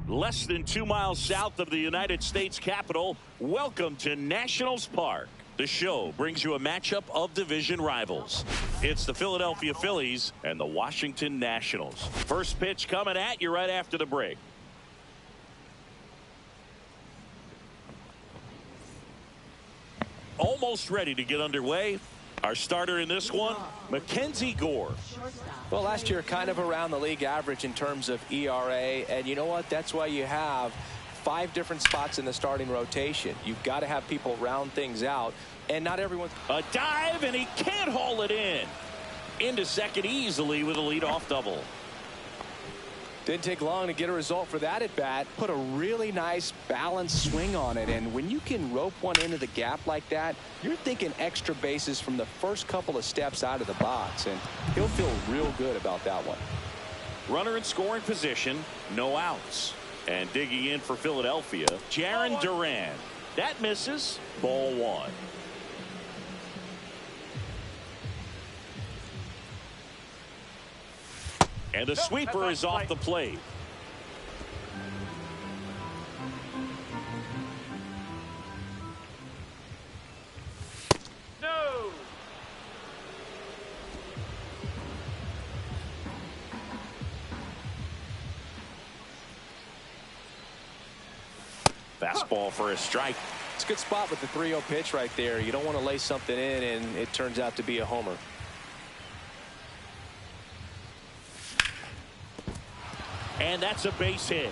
Less than 2 miles south of the United States Capitol, welcome to Nationals Park. The show brings you a matchup of division rivals. It's the Philadelphia Phillies and the Washington Nationals. First pitch coming at you right after the break. Almost ready to get underway. Our starter in this one, Mackenzie Gore. Well, last year kind of around the league average in terms of ERA, and you know what? That's why you have 5 different spots in the starting rotation. You've got to have people round things out, and not everyone. A dive, and he can't haul it in. Into second easily with a leadoff double. Didn't take long to get a result for that at bat. Put a really nice balanced swing on it, and when you can rope one into the gap like that, you're thinking extra bases from the first couple of steps out of the box, and he'll feel real good about that one. Runner in scoring position, no outs. And digging in for Philadelphia, Jarren Duran. That misses. Ball 1. And the sweeper is off the plate. No. Fastball for a strike. It's a good spot with the 3-0 pitch right there. You don't want to lay something in and it turns out to be a homer. And that's a base hit.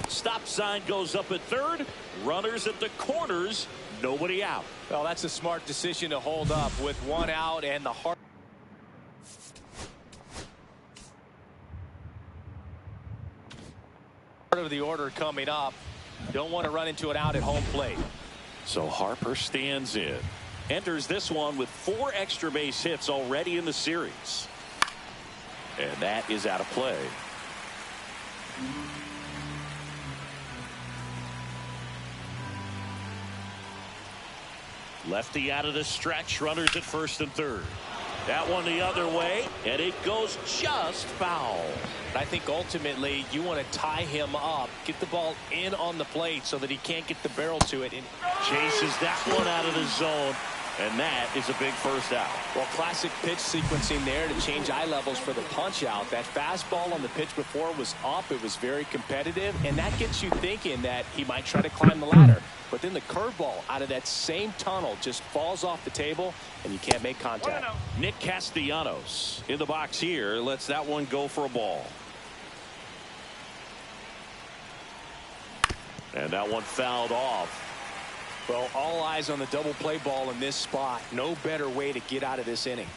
Stop sign goes up at third. Runners at the corners. Nobody out. Well, that's a smart decision to hold up with 1 out and the heart of the order coming up. Don't want to run into an out at home plate. So Harper stands in. Enters this one with 4 extra base hits already in the series. And that is out of play. Lefty out of the stretch. Runners at first and third. That one the other way, and it goes just foul. I think ultimately you want to tie him up, get the ball in on the plate so that he can't get the barrel to it. And chases that one out of the zone. And that is a big first out. Well, classic pitch sequencing there to change eye levels for the punch out. That fastball on the pitch before was up. It was very competitive. And that gets you thinking that he might try to climb the ladder. But then the curveball out of that same tunnel just falls off the table and you can't make contact. Nick Castellanos in the box here. Lets that one go for a ball. And that one fouled off. Well, all eyes on the double play ball in this spot. No better way to get out of this inning.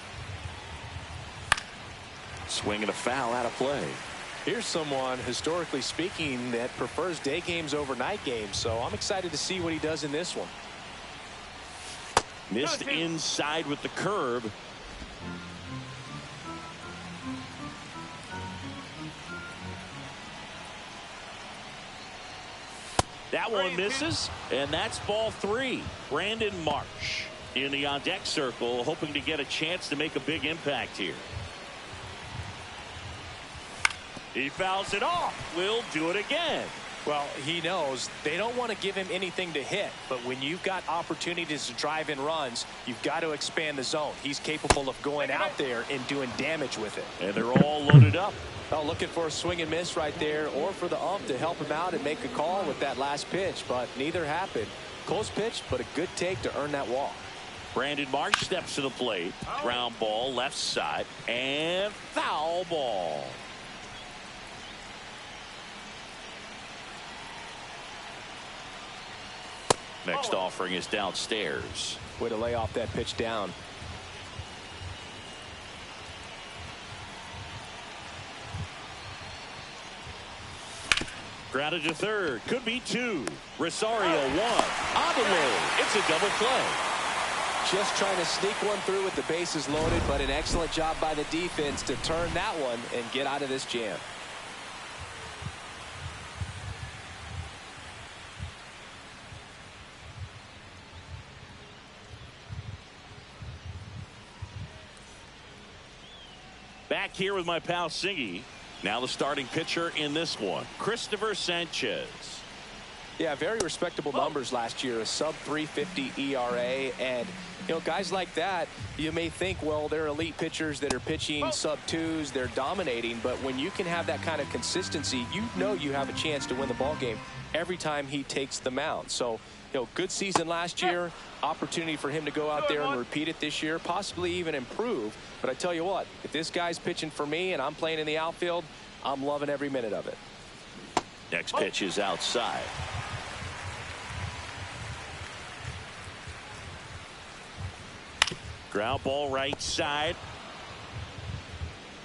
Swinging a foul out of play. Here's someone, historically speaking, that prefers day games over night games. So I'm excited to see what he does in this one. Missed inside with the curve. That one misses, and that's ball 3. Brandon Marsh in the on-deck circle, hoping to get a chance to make a big impact here. He fouls it off. Will do it again. Well, he knows they don't want to give him anything to hit, but when you've got opportunities to drive in runs, you've got to expand the zone. He's capable of going out there and doing damage with it. And they're all loaded up. Well, looking for a swing and miss right there, or for the ump to help him out and make a call with that last pitch, but neither happened. Close pitch, but a good take to earn that walk. Brandon Marsh steps to the plate. Ground ball left side, and foul ball. Next offering is downstairs. Way to lay off that pitch down. Grounded to third. Could be 2. Rosario 1. On the road. It's a double play. Just trying to sneak one through with the bases loaded, but an excellent job by the defense to turn that one and get out of this jam. Back here with my pal Singy. Now the starting pitcher in this one, Christopher Sanchez. Yeah, very respectable numbers last year, a sub-350 ERA. And, you know, guys like that, you may think, well, they're elite pitchers that are pitching sub-2s, they're dominating. But when you can have that kind of consistency, you know you have a chance to win the ball game every time he takes the mound. So, you know, good season last year, opportunity for him to go out there and repeat it this year, possibly even improve. But I tell you what, if this guy's pitching for me and I'm playing in the outfield, I'm loving every minute of it. Next pitch is outside. Ground ball right side.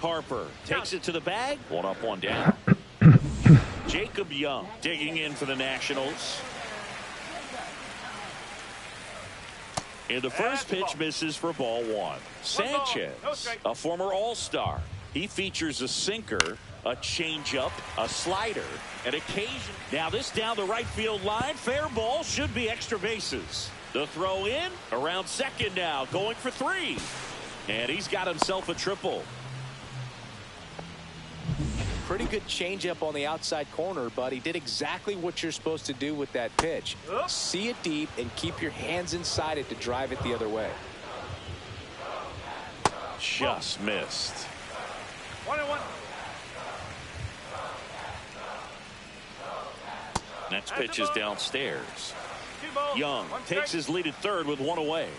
Harper takes it to the bag. 1 up, 1 down. Jacob Young digging in for the Nationals. And the first pitch misses for ball 1. Sanchez, a former All-Star. He features a sinker, a changeup, a slider, and occasion. Now this down the right field line. Fair ball, should be extra bases. The throw in around second now, going for 3. And he's got himself a triple. Pretty good changeup on the outside corner, but he did exactly what you're supposed to do with that pitch. See it deep and keep your hands inside it to drive it the other way. Just missed. 1-1. Next pitch is downstairs. Young takes his lead at third with 1 away.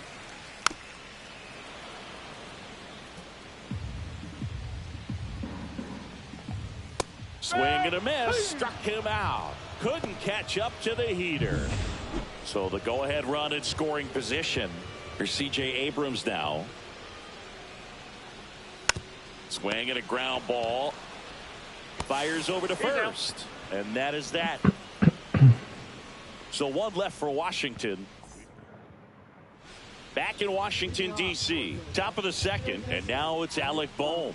Swing and a miss. Struck him out. Couldn't catch up to the heater. So the go-ahead run in scoring position for C.J. Abrams now. Swing and a ground ball. Fires over to first. And that is that. So 1 left for Washington. Back in Washington, D.C. Top of the second. And now it's Alec Bohm.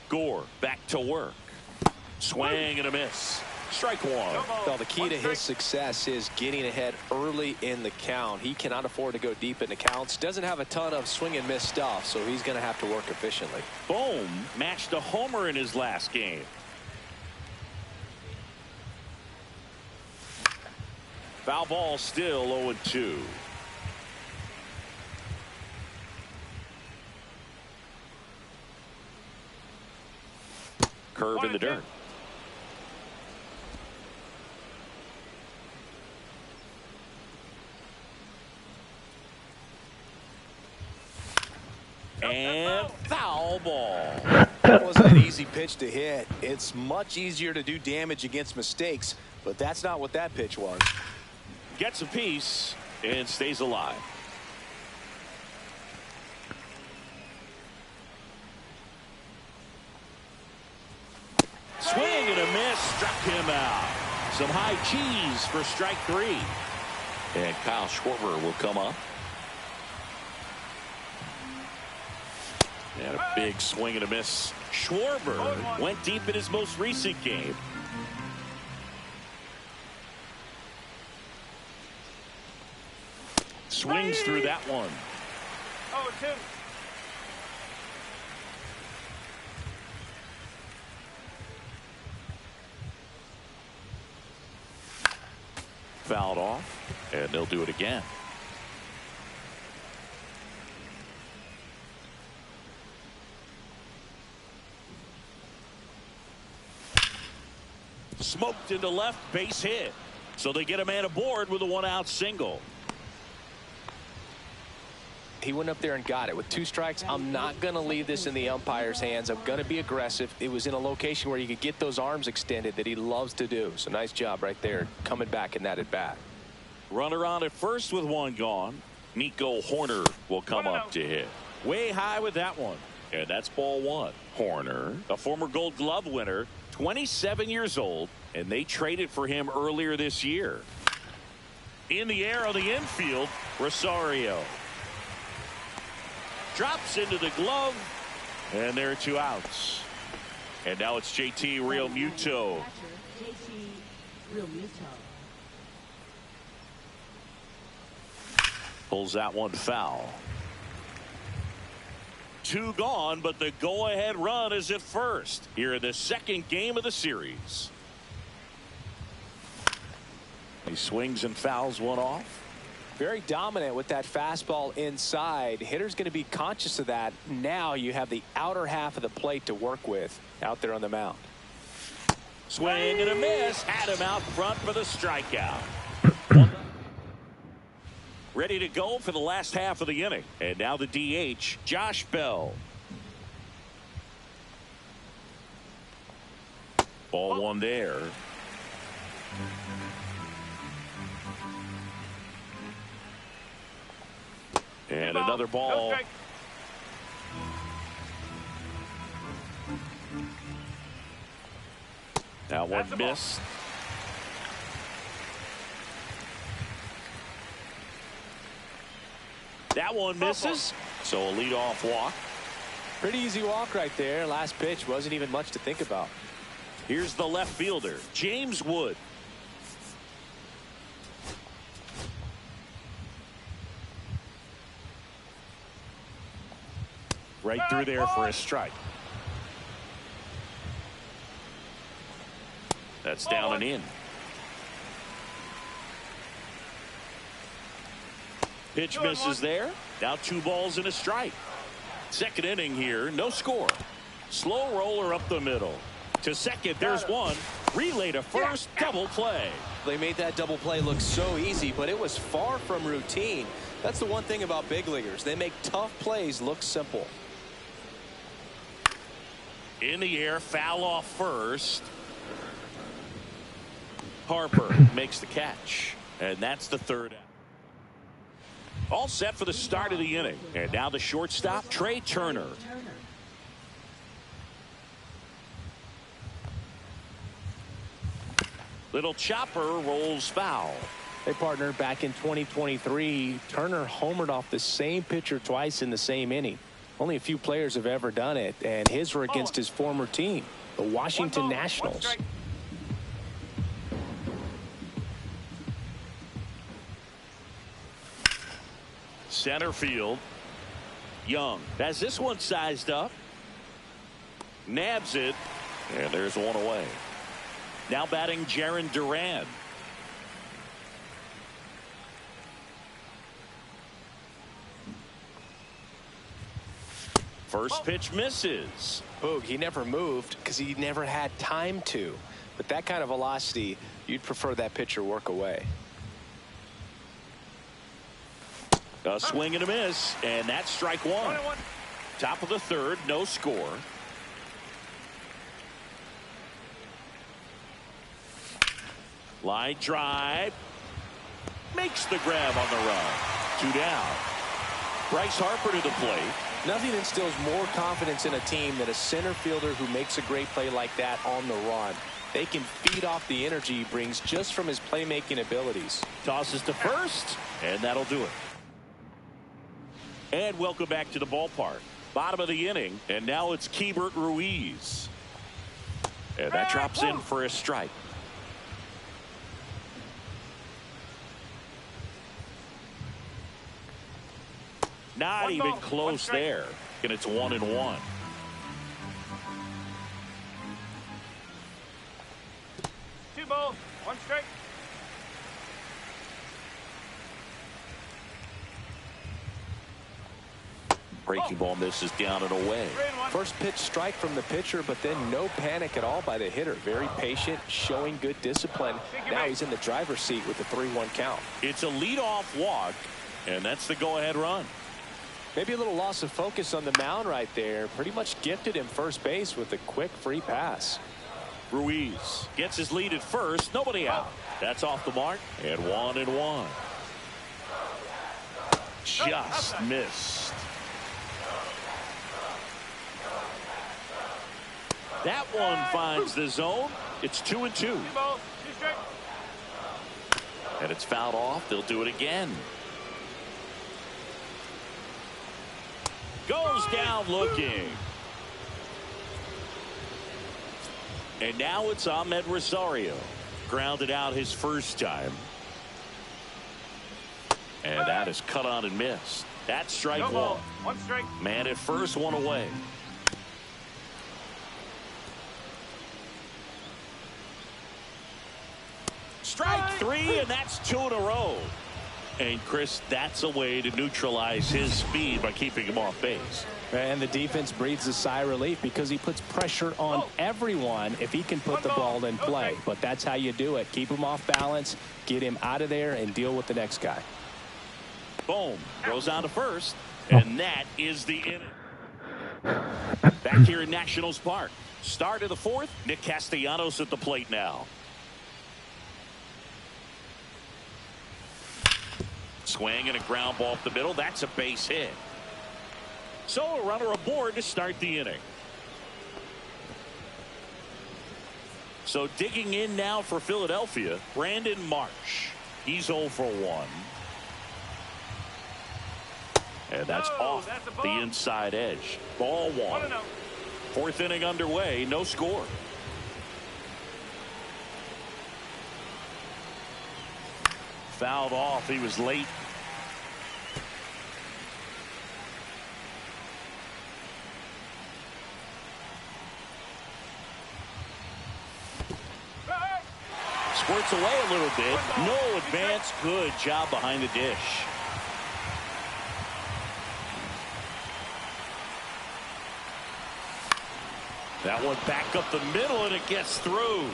Gore back to work. Swing and a miss. Strike 1. Well, the key to his success is getting ahead early in the count. He cannot afford to go deep in the counts. Doesn't have a ton of swing and miss stuff, so he's going to have to work efficiently. Bohm matched a homer in his last game. Foul ball, still 0-2. Curve in the dirt. And foul ball. That wasn't an easy pitch to hit. It's much easier to do damage against mistakes, but that's not what that pitch was. Gets a piece and stays alive. Swing and a miss. Struck him out. Some high cheese for strike 3. And Kyle Schwarber will come up. And a big swing and a miss. Schwarber went deep in his most recent game. Swings through that one. 0-2. Fouled off, and they'll do it again. Smoked into left, base hit. So they get a man aboard with a 1-out single. He went up there and got it. With 2 strikes, I'm not going to leave this in the umpire's hands. I'm going to be aggressive. It was in a location where you could get those arms extended that he loves to do. So nice job right there, coming back in that at bat. Runner on at first with 1 gone. Nico Horner will come up to hit. Way high with that one. And that's ball 1. Horner, a former Gold Glove winner, 27 years old, and they traded for him earlier this year. In the air on the infield, Rosario. Drops into the glove, and there are 2 outs. And now it's JT Realmuto. Pulls that one foul. 2 gone, but the go-ahead run is at first here in the second game of the series. He swings and fouls one off. Very dominant with that fastball inside. Hitter's going to be conscious of that. Now you have the outer half of the plate to work with out there on the mound. Swing and a miss. Had him out front for the strikeout. Ready to go for the last half of the inning. And now the DH, Josh Bell. Ball one there. And another ball. Now one miss. That one misses. So a leadoff walk. Pretty easy walk right there. Last pitch wasn't even much to think about. Here's the left fielder, James Wood. Right through there for a strike. That's down and in. Pitch misses there. Now 2 balls and a strike. Second inning here, no score. Slow roller up the middle. To second, there's one. Relay to first, double play. They made that double play look so easy, but it was far from routine. That's the one thing about big leaguers. They make tough plays look simple. In the air, foul off first. Harper makes the catch, and that's the third out. All set for the start of the inning. And now the shortstop, Trey Turner. Little chopper rolls foul. Hey, partner, back in 2023, Turner homered off the same pitcher twice in the same inning. Only a few players have ever done it, and his were against his former team, the Washington Nationals. Center field. Young has this one sized up. Nabs it, and there's one away. Now batting Jarren Duran. First pitch misses. Boog, he never moved because he never had time to. With that kind of velocity, you'd prefer that pitcher work away. A swing and a miss, and that's strike one. Top of the third, no score. Line drive. Makes the grab on the run. 2 down. Bryce Harper to the plate. Nothing instills more confidence in a team than a center fielder who makes a great play like that on the run. They can feed off the energy he brings just from his playmaking abilities. Tosses to first, and that'll do it. And welcome back to the ballpark. Bottom of the inning, and now it's Keibert Ruiz. And that drops in for a strike. Not even close there. And it's 1-1. Two balls, one strike. Breaking ball misses down and away. First pitch strike from the pitcher, but then no panic at all by the hitter. Very patient, showing good discipline. Now he's in the driver's seat with the 3-1 count. It's a leadoff walk, and that's the go-ahead run. Maybe a little loss of focus on the mound right there. Pretty much gifted him first base with a quick free pass. Ruiz gets his lead at first. Nobody out. That's off the mark, and 1-1. Just missed. That one finds the zone. It's 2-2. Two balls, two strikes. And it's fouled off. They'll do it again. Goes down looking. And now it's Ahmed Rosario. Grounded out his first time. And that is cut on and missed. That's strike No ball. one. 1 strike. Man at first, one away. Strike three, and that's 2 in a row. And Chris, that's a way to neutralize his speed by keeping him off base. And the defense breathes a sigh of relief because he puts pressure on everyone if he can put the ball in play. But that's how you do it. Keep him off balance, get him out of there, and deal with the next guy. Boom. Goes on to first. And that is the inning. Back here in Nationals Park. Start of the fourth. Nick Castellanos at the plate now. Swing and a ground ball up the middle. That's a base hit. So a runner aboard to start the inning. So digging in now for Philadelphia, Brandon Marsh. He's 0 for 1. And that's off the inside edge. Ball 1. 1-0. Fourth inning underway. No score. Fouled off. He was late. Squirts away a little bit. No advance. Good job behind the dish. That one back up the middle, and it gets through.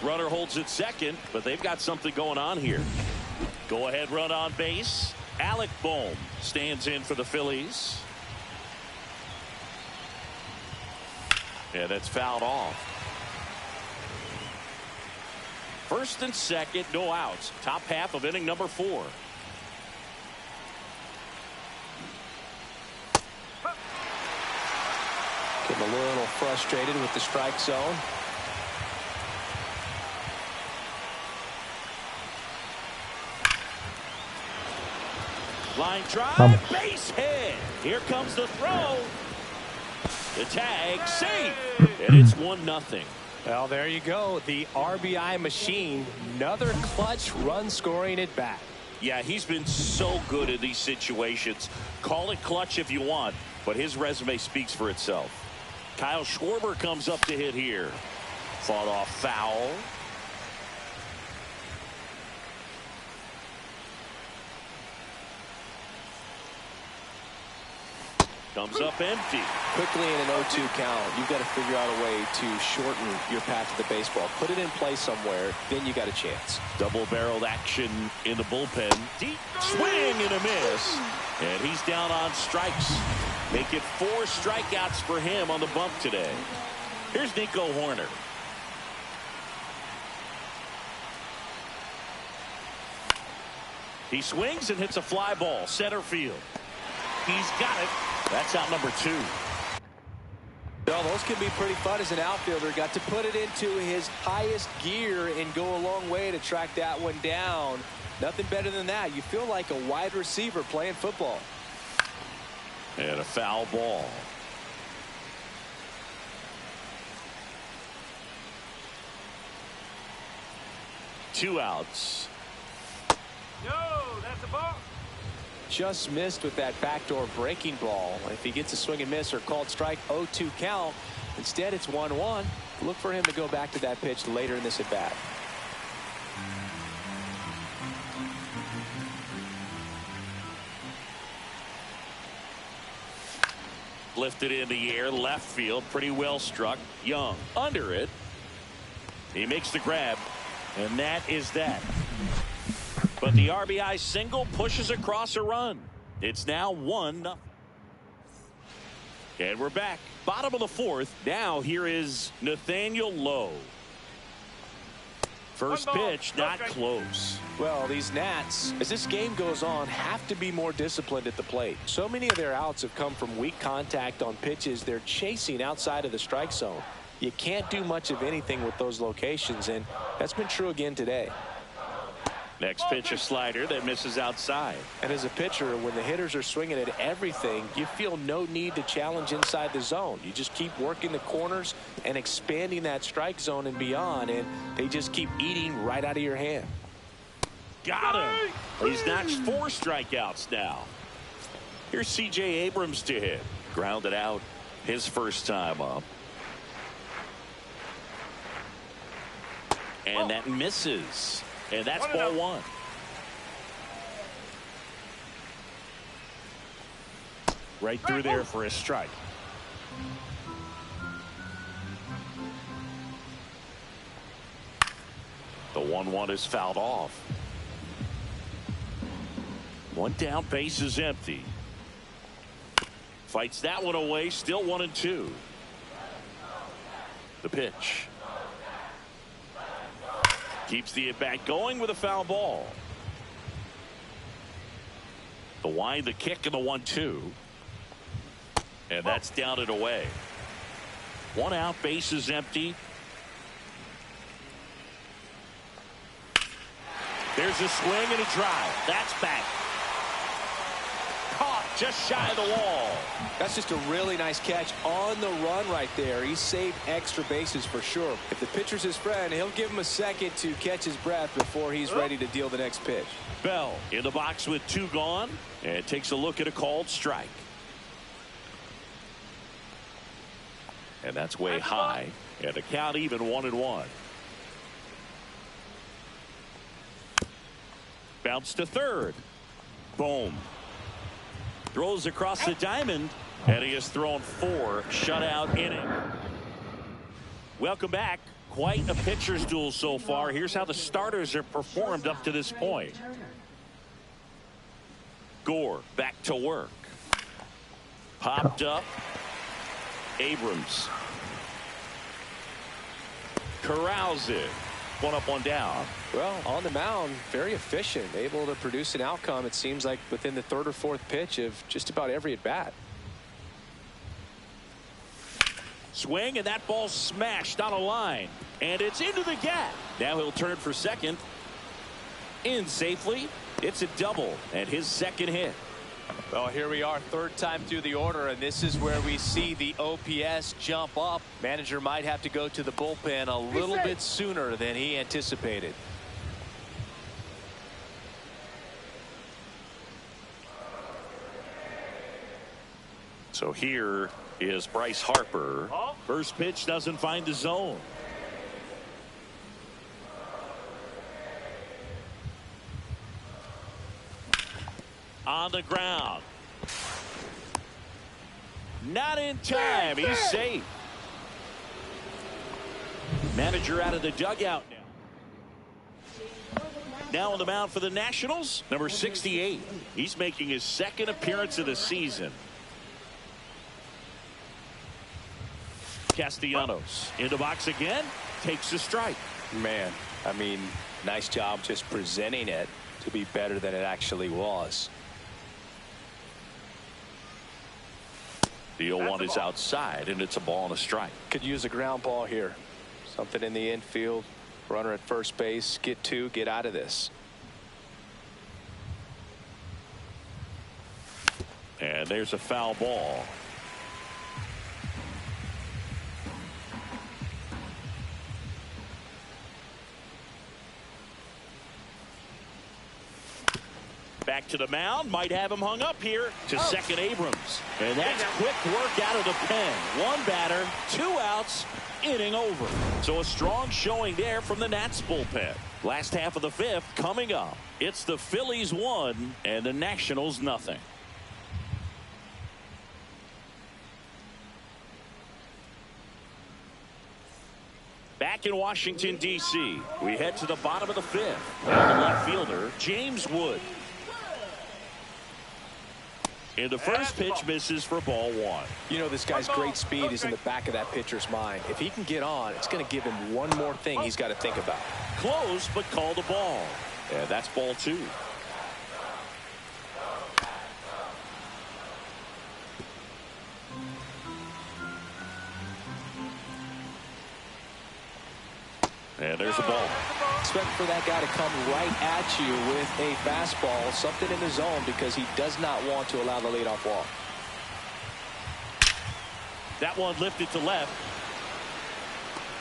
Runner holds at second, but they've got something going on here. Go ahead run on base. Alec Bohm stands in for the Phillies. Yeah, that's fouled off. First and second, no outs. Top half of inning number 4. Getting a little frustrated with the strike zone. Line drive, base hit. Here comes the throw. The tag, safe. And it's 1-0. Well, there you go. The RBI machine. Another clutch run scoring at bat. Yeah, he's been so good in these situations. Call it clutch if you want, but his resume speaks for itself. Kyle Schwarber comes up to hit here. Fought off foul. Comes up empty. Quickly in an 0-2 count, you've got to figure out a way to shorten your path to the baseball. Put it in play somewhere, then you got a chance. Double-barreled action in the bullpen. Deep swing and a miss. And he's down on strikes. Make it 4 strikeouts for him on the bump today. Here's Nico Horner. He swings and hits a fly ball. Center field. He's got it. That's out number 2. Well, those can be pretty fun as an outfielder. Got to put it into his highest gear and go a long way to track that one down. Nothing better than that. You feel like a wide receiver playing football. And a foul ball. Two outs. No, that's a ball. Just missed with that backdoor breaking ball. If he gets a swing and miss or called strike, 0-2 count. Instead, it's 1-1. Look for him to go back to that pitch later in this at bat. Lifted in the air, left field, pretty well struck. Young under it. He makes the grab, and that is that. But the RBI single pushes across a run. It's now 1-0. And we're back. Bottom of the 4th. Now here is Nathaniel Lowe. First pitch, not close. Well, these Nats, as this game goes on, have to be more disciplined at the plate. So many of their outs have come from weak contact on pitches they're chasing outside of the strike zone. You can't do much of anything with those locations, and that's been true again today. Next pitch, a slider that misses outside. And as a pitcher, when the hitters are swinging at everything, you feel no need to challenge inside the zone. You just keep working the corners and expanding that strike zone and beyond, and they just keep eating right out of your hand. Got him. He's notched 4 strikeouts now. Here's C.J. Abrams to hit. Grounded out his first time up. And that misses. And that's ball 1. Right through there for a strike. The 1-1 is fouled off. 1 down, base is empty. Fights that one away, still 1-2. The pitch. Keeps the at-bat going with a foul ball. The wind, the kick, and the 1-2. And that's down and away. 1 out, base is empty. There's a swing and a drive. That's back. Caught just shy of the wall. That's just a really nice catch on the run right there. He saved extra bases for sure. If the pitcher's his friend, he'll give him a second to catch his breath before he's ready to deal the next pitch. Bell in the box with 2 gone and takes a look at a called strike. And that's way high. And the count even 1-1. Bounce to third. Boom. Throws across the diamond. And he has thrown 4 shutout innings. Welcome back. Quite a pitcher's duel so far. Here's how the starters have performed up to this point. Gore back to work. Popped up. Abrams corrals it. 1 up, 1 down. Well, on the mound, very efficient, able to produce an outcome, it seems like, within the 3rd or 4th pitch of just about every at bat. Swing, and that ball smashed on a line, and it's into the gap. Now he'll turn for second. In safely. It's a double and his 2nd hit. Well, here we are, 3rd time through the order, and this is where we see the OPS jump up. Manager might have to go to the bullpen a little bit sooner than he anticipated. So here is Bryce Harper. First pitch doesn't find the zone. On the ground. Not in time. He's safe. Manager out of the dugout now. Now on the mound for the Nationals, number 68. He's making his 2nd appearance of the season. Castellanos in the box again. Takes a strike. Man, I mean, nice job just presenting it to be better than it actually was. The 0-1 is outside, and it's a ball and a strike. Could use a ground ball here. Something in the infield. Runner at first base. Get 2. Get out of this. And there's a foul ball. Back to the mound, might have him hung up here to second Abrams. And that's quick work out of the pen. 1 batter, 2 outs, inning over. So a strong showing there from the Nats bullpen. Last half of the 5th coming up. It's the Phillies 1 and the Nationals nothing. Back in Washington, D.C., we head to the bottom of the 5th. Now the left fielder, James Wood. And the first pitch misses for ball 1. You know, this guy's great speed is in the back of that pitcher's mind. If he can get on, it's going to give him one more thing he's got to think about. Close, but called a ball. And that's ball 2. And there's a ball. Expect for that guy to come right at you with a fastball, something in the zone, because he does not want to allow the leadoff walk. That one lifted to left.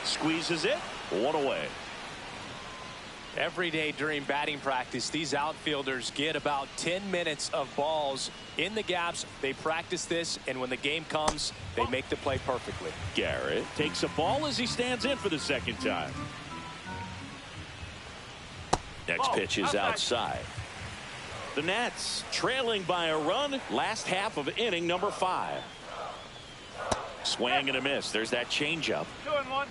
Squeezes it. 1 away. Every day during batting practice, these outfielders get about 10 minutes of balls in the gaps. They practice this, and when the game comes, they make the play perfectly. Garrett takes a ball as he stands in for the second time. Next pitch is outside. The Nats trailing by a run. Last half of inning number 5. Swing and a miss. There's that changeup. 2-1.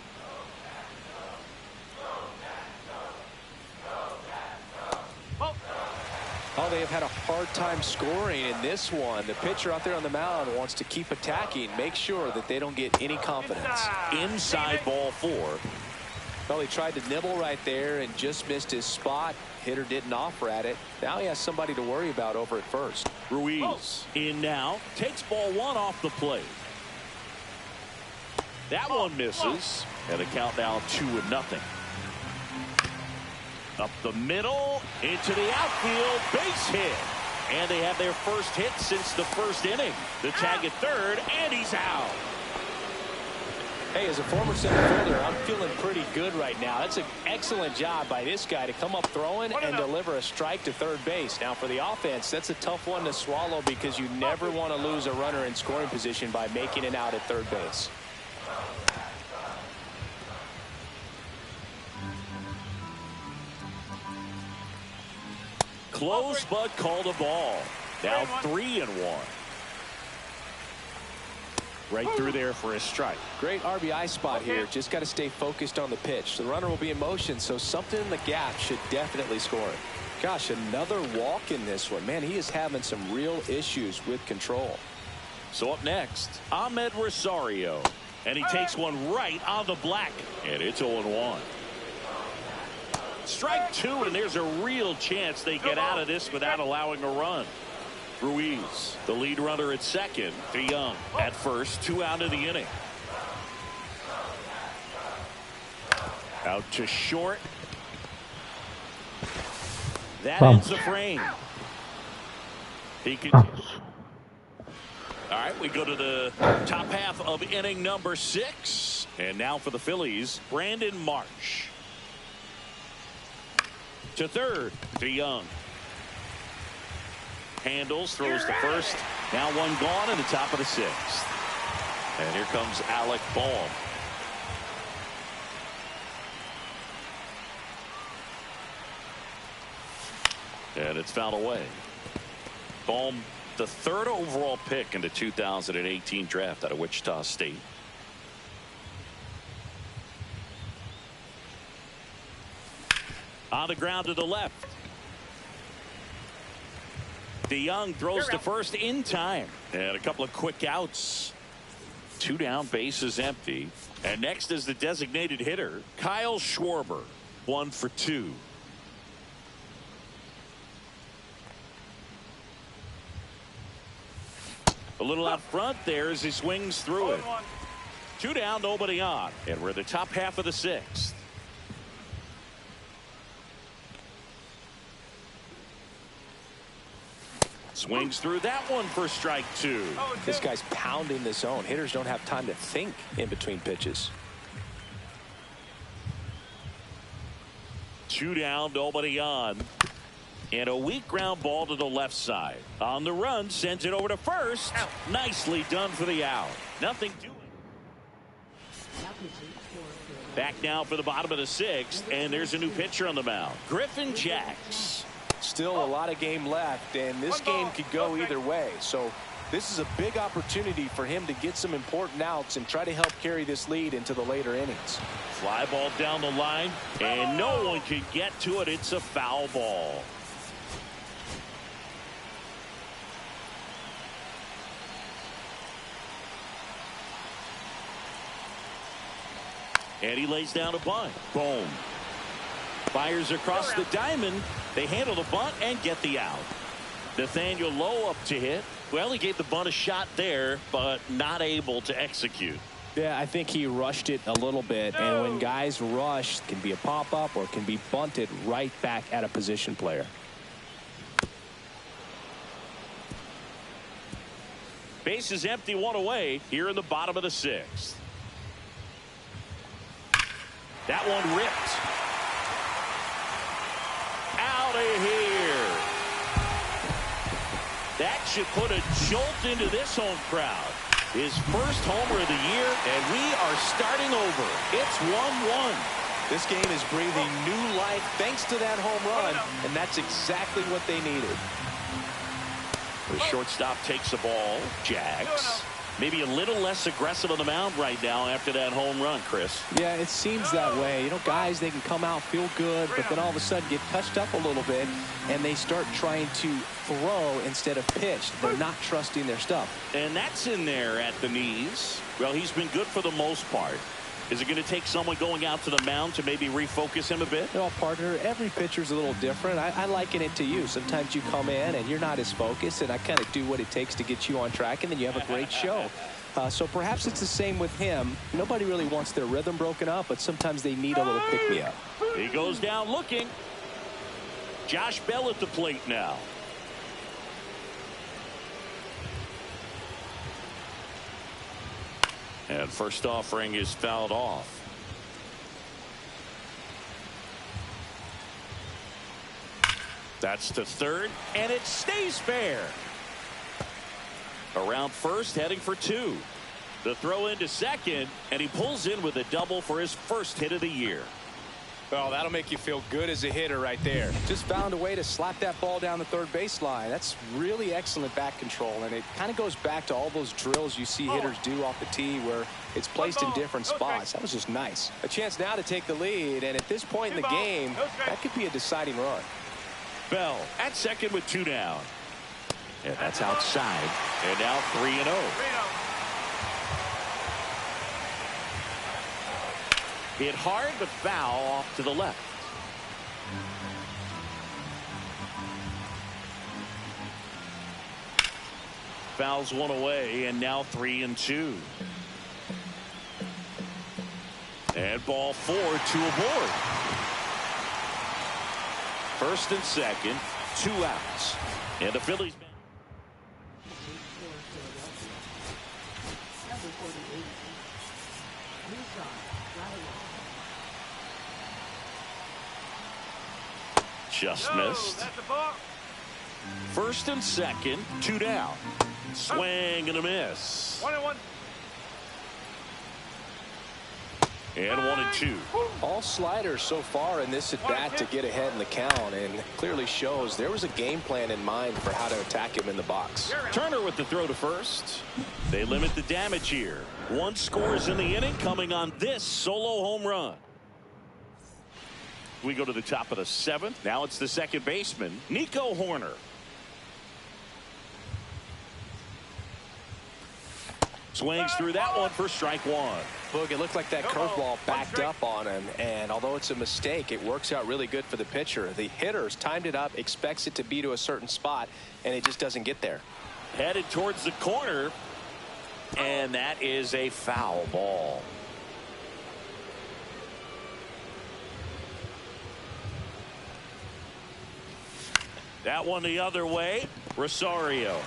Oh, they have had a hard time scoring in this one. The pitcher out there on the mound wants to keep attacking, make sure that they don't get any confidence. Inside ball 4. Well, he tried to nibble right there and just missed his spot. Hitter didn't offer at it. Now he has somebody to worry about over at first. Ruiz in now. Takes ball 1 off the plate. That one misses. And the count now 2-0. Up the middle, into the outfield, base hit. And they have their first hit since the first inning. The tag at third, and he's out. Hey, as a former center fielder, I'm feeling pretty good right now. That's an excellent job by this guy to come up throwing and deliver a strike to third base. Now, for the offense, that's a tough one to swallow because you never want to lose a runner in scoring position by making it out at third base. Close, but called a ball. Now 3-1. Right through there for a strike. Great RBI spot here. Just got to stay focused on the pitch. The runner will be in motion, so something in the gap should definitely score it. Gosh, another walk in this one. Man, he is having some real issues with control. So up next, Ahmed Rosario. And he takes one right on the black. And it's 0-1. Strike 2, and there's a real chance they get out of this without allowing a run. Ruiz, the lead runner at second. DeYoung at first. 2 out of the inning. Out to short. That ends the frame. He continues. All right, we go to the top half of inning number 6. And now for the Phillies, Brandon Marsh. To third, DeYoung. Handles, throws to first. Now one gone in the top of the 6th. And here comes Alec Bohm. And it's fouled away. Bohm, the 3rd overall pick in the 2018 draft out of Wichita State. On the ground to the left. DeYoung throws to first in time. And a couple of quick outs. 2 down, bases empty. And next is the designated hitter, Kyle Schwarber. 1 for 2. A little out front there as he swings through it. 2 down, nobody on. And we're at the top half of the 6th. Swings through that one for strike 2. This guy's pounding the zone. Hitters don't have time to think in between pitches. 2 down, nobody on. And a weak ground ball to the left side. On the run, sends it over to first. Out. Nicely done for the out. Nothing doing. Back now for the bottom of the 6th. And there's a new pitcher on the mound. Griffin Jacks. Still a lot of game left, and this game could go either way. So this is a big opportunity for him to get some important outs and try to help carry this lead into the later innings. Fly ball down the line, and no one can get to it. It's a foul ball. And he lays down a bunt. Boom. Fires across the diamond. They handle the bunt and get the out. Nathaniel Lowe up to hit. Well, he gave the bunt a shot there, but not able to execute. Yeah, I think he rushed it a little bit. And when guys rush, it can be a pop-up or it can be bunted right back at a position player. Base is empty, 1 away here in the bottom of the 6th. That one ripped. out of here. That should put a jolt into this home crowd. His first homer of the year, and we are starting over. It's 1-1. This game is breathing new life thanks to that home run, and that's exactly what they needed. The shortstop takes the ball. Jags. Maybe a little less aggressive on the mound right now after that home run, Chris. Yeah, it seems that way. You know, guys, they can come out, feel good, but then all of a sudden get touched up a little bit, and they start trying to throw instead of pitch. They're not trusting their stuff. And that's in there at the knees. Well, he's been good for the most part. Is it going to take someone going out to the mound to maybe refocus him a bit? No, partner, every pitcher's a little different. I liken it to you. Sometimes you come in and you're not as focused, and I kind of do what it takes to get you on track, and then you have a great show. So perhaps it's the same with him. Nobody really wants their rhythm broken up, but sometimes they need a little pick-me-up. He goes down looking. Josh Bell at the plate now. And first offering is fouled off. That's to third, and it stays fair. Around first, heading for two. The throw into second, and he pulls in with a double for his first hit of the year. Well, that'll make you feel good as a hitter right there. Just found a way to slap that ball down the third baseline. That's really excellent back control, and it kind of goes back to all those drills you see hitters do off the tee where it's placed in different spots. That was just nice. A chance now to take the lead, and at this point in the game, that could be a deciding run. Bell at second with two down. And that's outside. And now 3-0. Hit hard, but foul off to the left. Fouls one away, and now 3-2. And ball four, two aboard. First and second, 2 outs. And the Phillies. Just missed. First and second, 2 down. Swing and a miss. 1-1. And 1-2. All sliders so far in this at bat to get ahead in the count, and clearly shows there was a game plan in mind for how to attack him in the box. Turner with the throw to first. They limit the damage here. 1 scores in the inning, coming on this solo home run. We go to the top of the 7th. Now it's the second baseman, Nico Horner. Swings through that one for strike 1. Look, it looked like that curveball backed up on him, and although it's a mistake, it works out really good for the pitcher. The hitter's timed it up, expects it to be to a certain spot, and it just doesn't get there. Headed towards the corner, and that is a foul ball. That one the other way. Rosario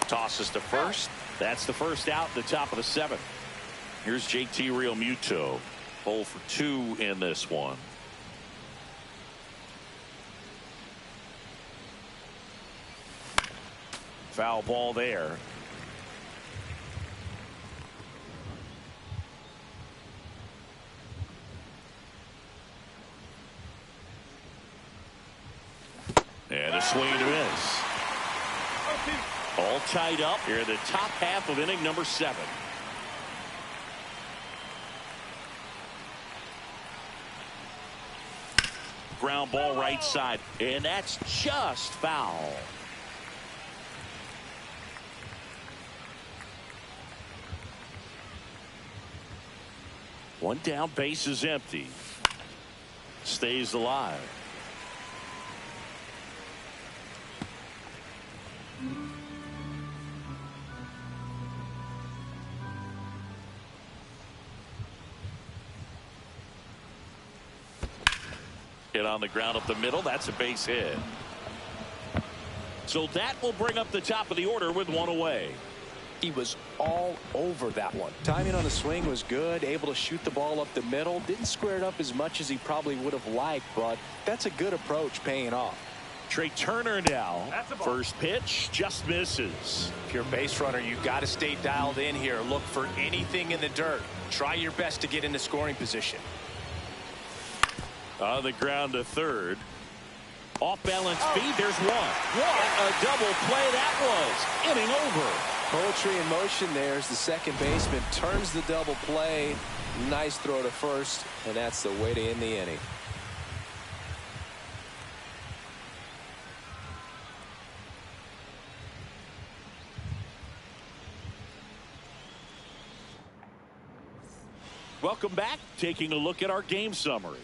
tosses to first. That's the first out in the top of the 7th. Here's JT Realmuto. 0 for 2 in this one. Foul ball there. And a swing to miss. All tied up here in the top half of inning number 7. Ground ball right side, and that's just foul. One down, base is empty. Stays alive. Hit on the ground up the middle. That's a base hit. So that will bring up the top of the order with 1 away. He was all over that one. Timing on the swing was good, able to shoot the ball up the middle. Didn't square it up as much as he probably would have liked, but that's a good approach paying off. Trey Turner now. First pitch just misses. If you're a base runner, you've got to stay dialed in here. Look for anything in the dirt. Try your best to get into scoring position. On the ground to third. Off balance speed. There's one. What a double play that was. Inning over. Poetry in motion there as the second baseman turns the double play. Nice throw to first, and that's the way to end the inning. Welcome back. Taking a look at our game summary.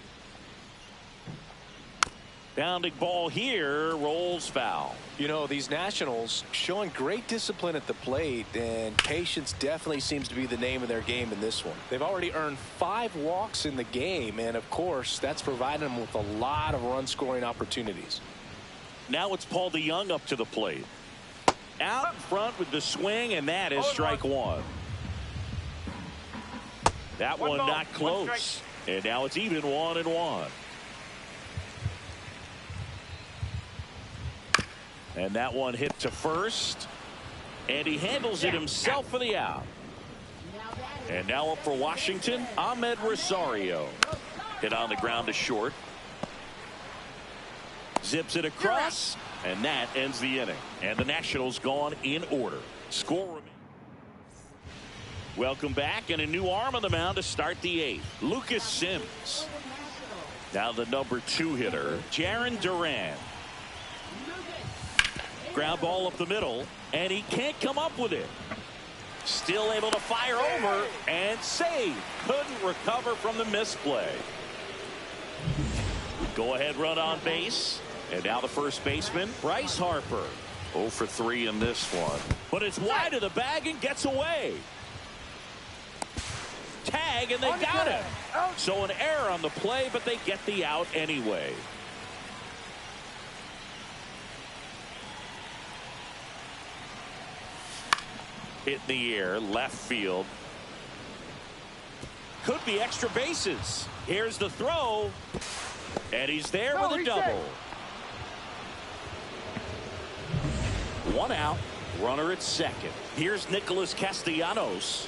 Bounding ball here, rolls foul. You know, these Nationals showing great discipline at the plate, and patience definitely seems to be the name of their game in this one. They've already earned 5 walks in the game, and of course that's providing them with a lot of run scoring opportunities. Now it's Paul DeYoung up to the plate. Out in front with the swing, and that is strike one. That one not close. And now it's even 1-1. And that one hit to first. And he handles it himself for the out. And now up for Washington, Ahmed Rosario. Hit on the ground to short. Zips it across. And that ends the inning. And the Nationals gone in order. Score remains. Welcome back, and a new arm on the mound to start the 8th. Lucas Sims. Now the number 2 hitter, Jarren Duran. Ground ball up the middle, and he can't come up with it. Still able to fire over and save. Couldn't recover from the misplay. Go ahead run on base. And now the first baseman, Bryce Harper. 0 for 3 in this one. But it's wide of the bag and gets away. Tag, and they got it. So an error on the play, but they get the out anyway. Hit in the air, left field. Could be extra bases. Here's the throw. And he's there with a double. 1 out. Runner at second. Here's Nicholas Castellanos.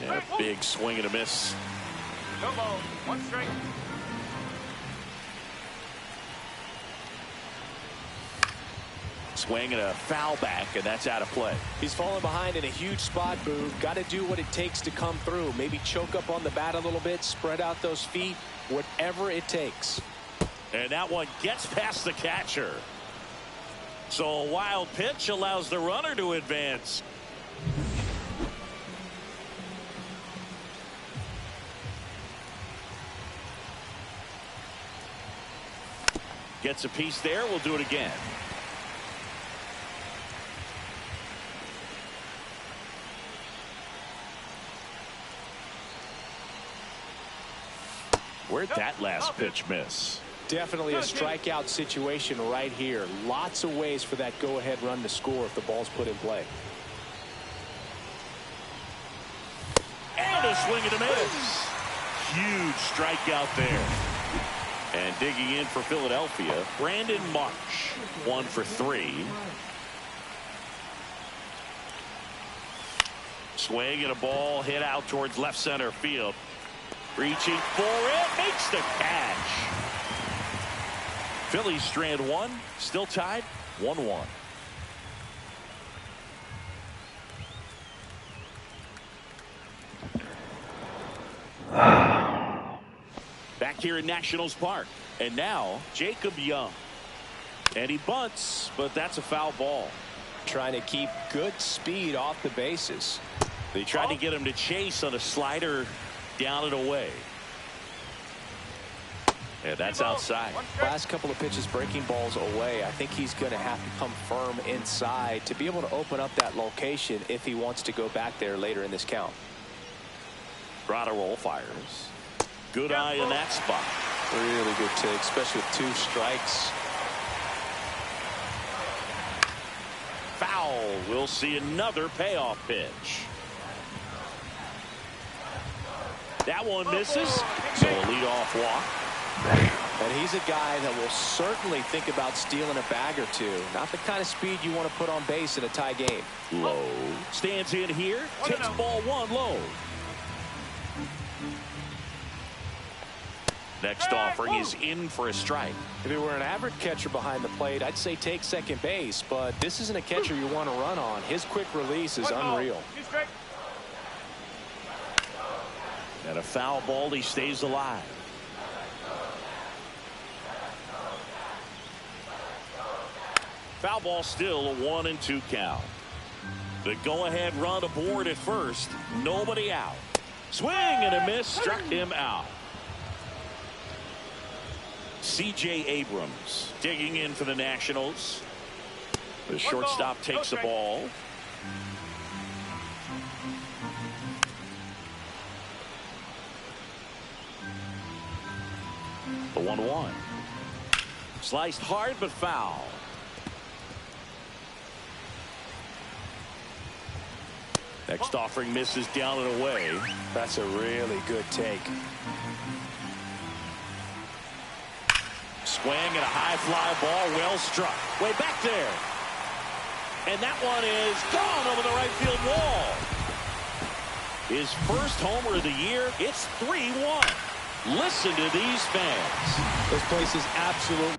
And a big swing and a miss. Come on, 1 strike. Swing and a foul back, and that's out of play. He's falling behind in a huge spot, Boo. Got to do what it takes to come through. Maybe choke up on the bat a little bit, spread out those feet, whatever it takes. And that one gets past the catcher. So a wild pitch allows the runner to advance. Gets a piece there. We'll do it again. Where'd that last pitch miss? Definitely a strikeout situation right here. Lots of ways for that go-ahead run to score if the ball's put in play. And a swing and a miss. Huge strikeout there. And digging in for Philadelphia, Brandon Marsh. 1 for 3. Swing and a ball hit out towards left center field. Reaching for it, makes the catch. Phillies strand 1, still tied 1-1. Back here in Nationals Park. And now Jacob Young. And he bunts, but that's a foul ball. Trying to keep good speed off the bases. They tried to get him to chase on a slider down and away. And that's outside. Last couple of pitches breaking balls away. I think he's going to have to come firm inside to be able to open up that location if he wants to go back there later in this count. Grotto roll fires. Good eye in that spot. Really good take, especially with 2 strikes. foul. We'll see another payoff pitch. That one misses, so a leadoff walk. And he's a guy that will certainly think about stealing a bag or two. Not the kind of speed you want to put on base in a tie game. Low stands in here, takes ball one low. Next offering is in for a strike. If he were an average catcher behind the plate, I'd say take second base, but this isn't a catcher you want to run on. His quick release is unreal. And a foul ball, he stays alive. Foul ball, still a 1-2 count. The go-ahead run aboard at first. Nobody out. Swing and a miss, struck him out. C.J. Abrams digging in for the Nationals. The shortstop takes the ball. The 1-1. Sliced hard but foul. Next offering misses down and away. That's a really good take. Swing and a high fly ball, well struck. Way back there. And that one is gone over the right field wall. His first homer of the year. It's 3-1. Listen to these fans. This place is absolutely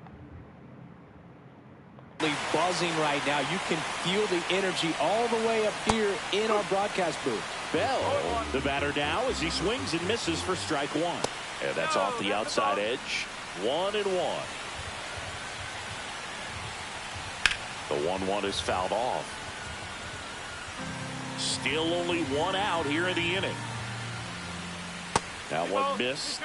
buzzing right now. You can feel the energy all the way up here in our broadcast booth. Bell, the batter now, as he swings and misses for strike one. And that's off the outside edge. 1-1. The 1-1 is fouled off. Still only one out here in the inning. That one missed.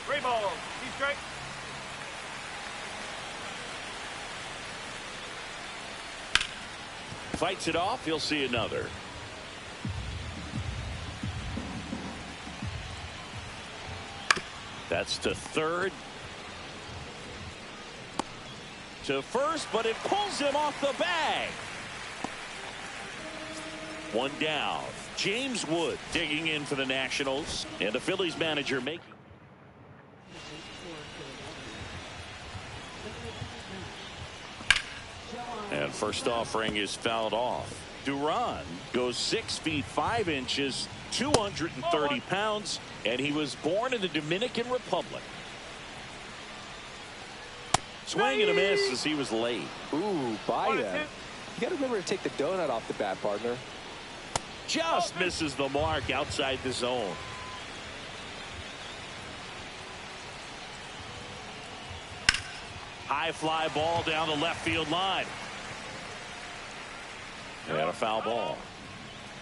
3 balls. He's straight. Fights it off. He'll see another. That's to third. To first, but it pulls him off the bag. One down. James Wood digging in for the Nationals. And the Phillies manager making. And first offering is fouled off. Duran goes 6 feet 5 inches, 230 pounds, and he was born in the Dominican Republic. Swing and a miss as he was late. Ooh, by that. You got to remember to take the donut off the bat, partner. Just misses the mark outside the zone. High fly ball down the left field line. And a foul ball.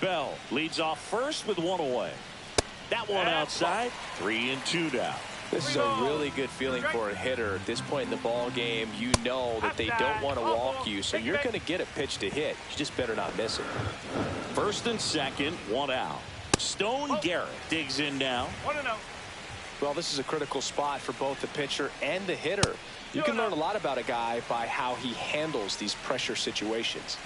Bell leads off first with one away. That one outside. 3-2 now. This is a really good feeling for a hitter at this point in the ball game. You know that they don't want to walk you, so you're going to get a pitch to hit. You just better not miss it. First and second, one out. Stone Garrett digs in now. 1-0. Well, this is a critical spot for both the pitcher and the hitter. You can learn a lot about a guy by how he handles these pressure situations.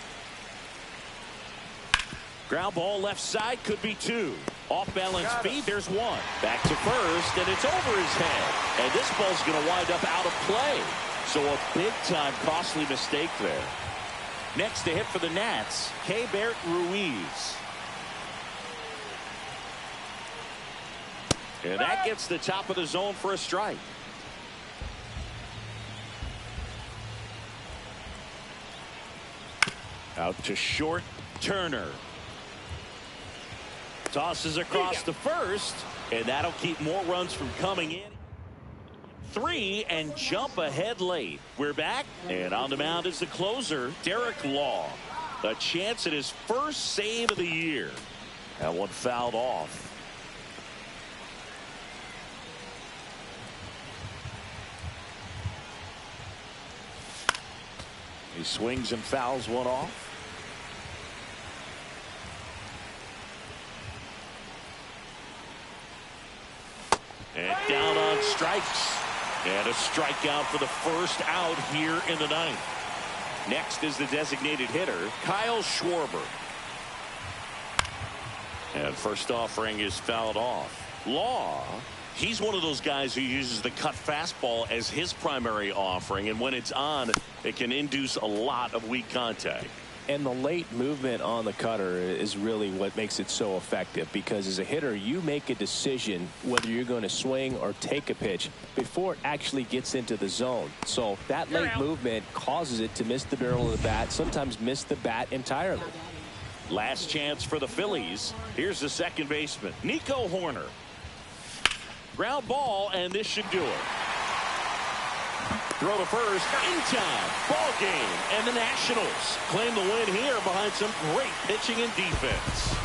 Ground ball left side, could be two. Off balance feet, there's one. Back to first, and it's over his head. And this ball's going to wind up out of play. So a big-time costly mistake there. Next to hit for the Nats, Keibert Ruiz. And that gets the top of the zone for a strike. Out to short, Turner. Tosses across to first, and that'll keep more runs from coming in. 3 and jump ahead late. We're back, and on the mound is the closer, Derek Law. A chance at his first save of the year. That one fouled off. He swings and fouls one off. And down on strikes. And a strikeout for the first out here in the ninth. Next is the designated hitter, Kyle Schwarber. And first offering is fouled off. Law, he's one of those guys who uses the cut fastball as his primary offering, and when it's on, it can induce a lot of weak contact. And the late movement on the cutter is really what makes it so effective, because as a hitter, you make a decision whether you're going to swing or take a pitch before it actually gets into the zone. So that late movement causes it to miss the barrel of the bat, sometimes miss the bat entirely. Last chance for the Phillies. Here's the second baseman, Nico Horner. Ground ball, and this should do it. Throw to first, in time, ball game, and the Nationals claim the win here behind some great pitching and defense.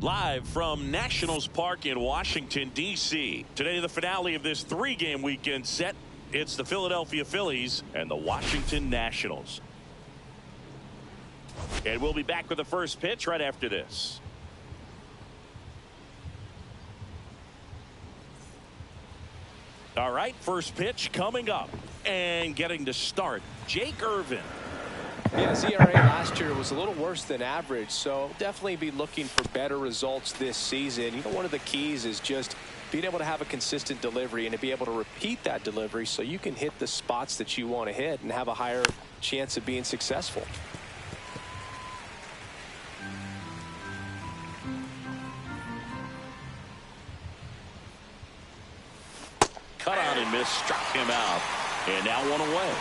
Live from Nationals Park in Washington, D.C. Today, the finale of this three-game weekend set. It's the Philadelphia Phillies and the Washington Nationals. And we'll be back with the first pitch right after this. All right, first pitch coming up. And getting to start, Jake Irvin. Yeah, his ERA last year was a little worse than average, so definitely be looking for better results this season. You know, one of the keys is just being able to have a consistent delivery and to be able to repeat that delivery so you can hit the spots that you want to hit and have a higher chance of being successful. Cut out and miss, struck him out, and now one away.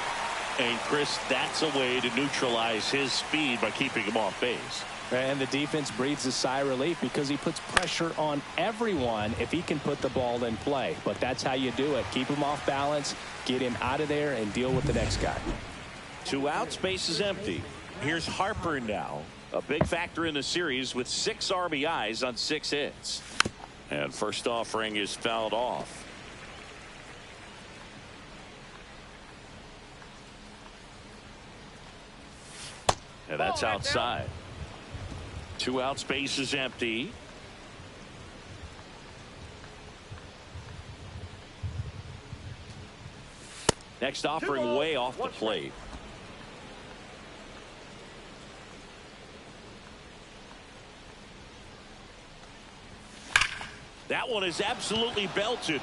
And Chris, that's a way to neutralize his speed by keeping him off base. And the defense breathes a sigh of relief because he puts pressure on everyone if he can put the ball in play. But that's how you do it. Keep him off balance, get him out of there, and deal with the next guy. 2 outs, base is empty. Here's Harper now, a big factor in the series with 6 RBIs on 6 hits. And first offering is fouled off. And that's outside. 2 outs, base is empty. Next offering way off the plate. That one is absolutely belted.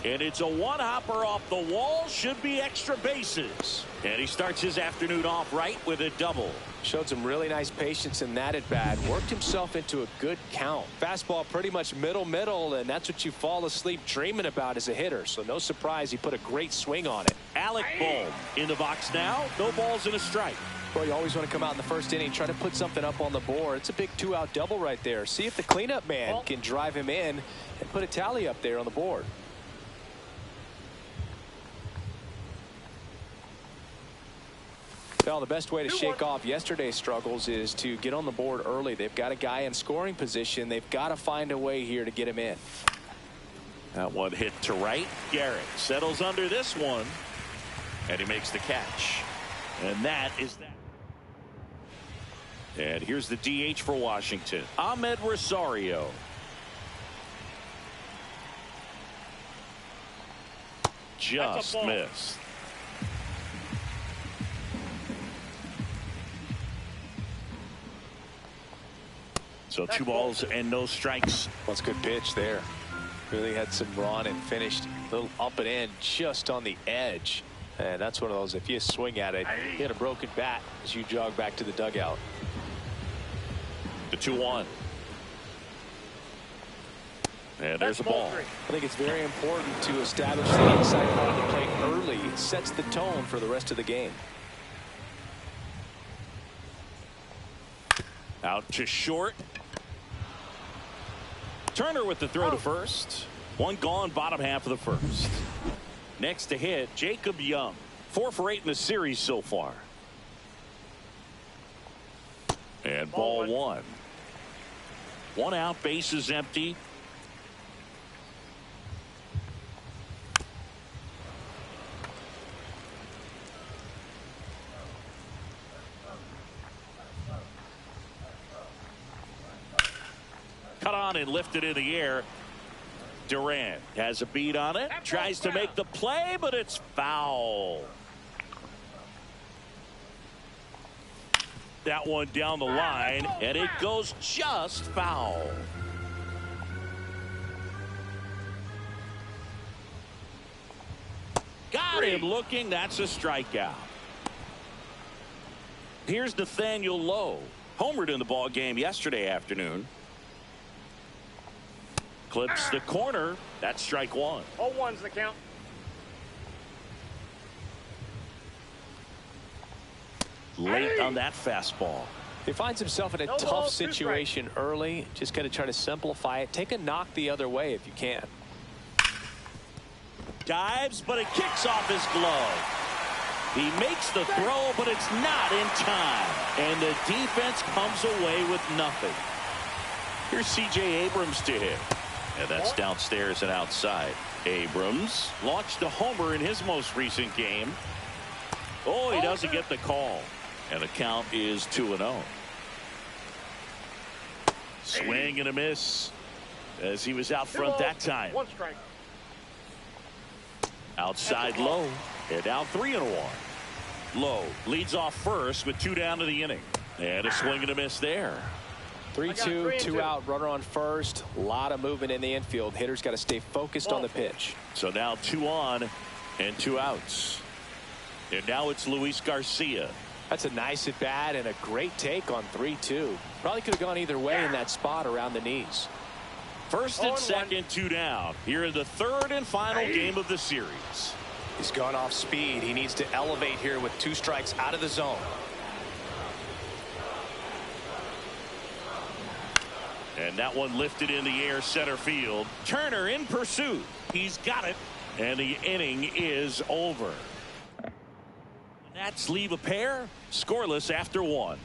And it's a one-hopper off the wall. Should be extra bases. And he starts his afternoon off right with a double. Showed some really nice patience in that at bat. Worked himself into a good count. Fastball pretty much middle, and that's what you fall asleep dreaming about as a hitter. So no surprise he put a great swing on it. Alec Bohm in the box now. No balls and a strike. Well, you always want to come out in the first inning, try to put something up on the board. It's a big 2-out double right there. See if the cleanup man can drive him in and put a tally up there on the board. Well, the best way to shake off yesterday's struggles is to get on the board early. They've got a guy in scoring position. They've got to find a way here to get him in. That one hit to right. Garrett settles under this one, and he makes the catch. And that is that. And here's the DH for Washington, Ahmed Rosario. Just missed. So 2 balls and no strikes. Well, it's a good pitch there. Really had some run and finished a little up and in just on the edge. And that's one of those, if you swing at it, you hit a broken bat as you jog back to the dugout. The 2-1. And there's a ball. I think it's very important to establish the inside part of the plate early. It sets the tone for the rest of the game. Out to short. Turner with the throw to first. 1 gone, bottom half of the first. Next to hit, Jacob Young. 4 for 8 in the series so far. And ball 1. 1 out, bases empty. Cut on and lifted in the air. Durant has a beat on it. Tries to make the play, but it's foul. That one down the line, and it goes just foul. Got him looking. That's a strikeout. Here's Nathaniel Lowe. Homered in the ball game yesterday afternoon. Clips the corner. That's strike 1. 0-1's the count. Late on that fastball. He finds himself in a tough situation early. Just got to try to simplify it. Take a knock the other way if you can. Dives, but it kicks off his glove. He makes the throw, but it's not in time. And the defense comes away with nothing. Here's C.J. Abrams to hit. And that's downstairs and outside. Abrams launched a homer in his most recent game. Oh, he doesn't get the call. And the count is 2-0. Swing and a miss as he was out front that time. 1 strike. Outside Lowe. And now 3-1. Lowe leads off first with 2 down to the inning. And a swing and a miss there. 3-2, 2 out, runner on first. A lot of movement in the infield. Hitters got to stay focused on the pitch. So now 2 on and 2 outs. And now it's Luis Garcia. That's a nice at bat and a great take on 3-2. Probably could have gone either way in that spot around the knees. First and second, 2 down. Here in the 3rd and final game of the series. He's gone off speed. He needs to elevate here with 2 strikes out of the zone. And that one lifted in the air center field. Turner in pursuit. He's got it. And the inning is over. Nats leave a pair scoreless after 1.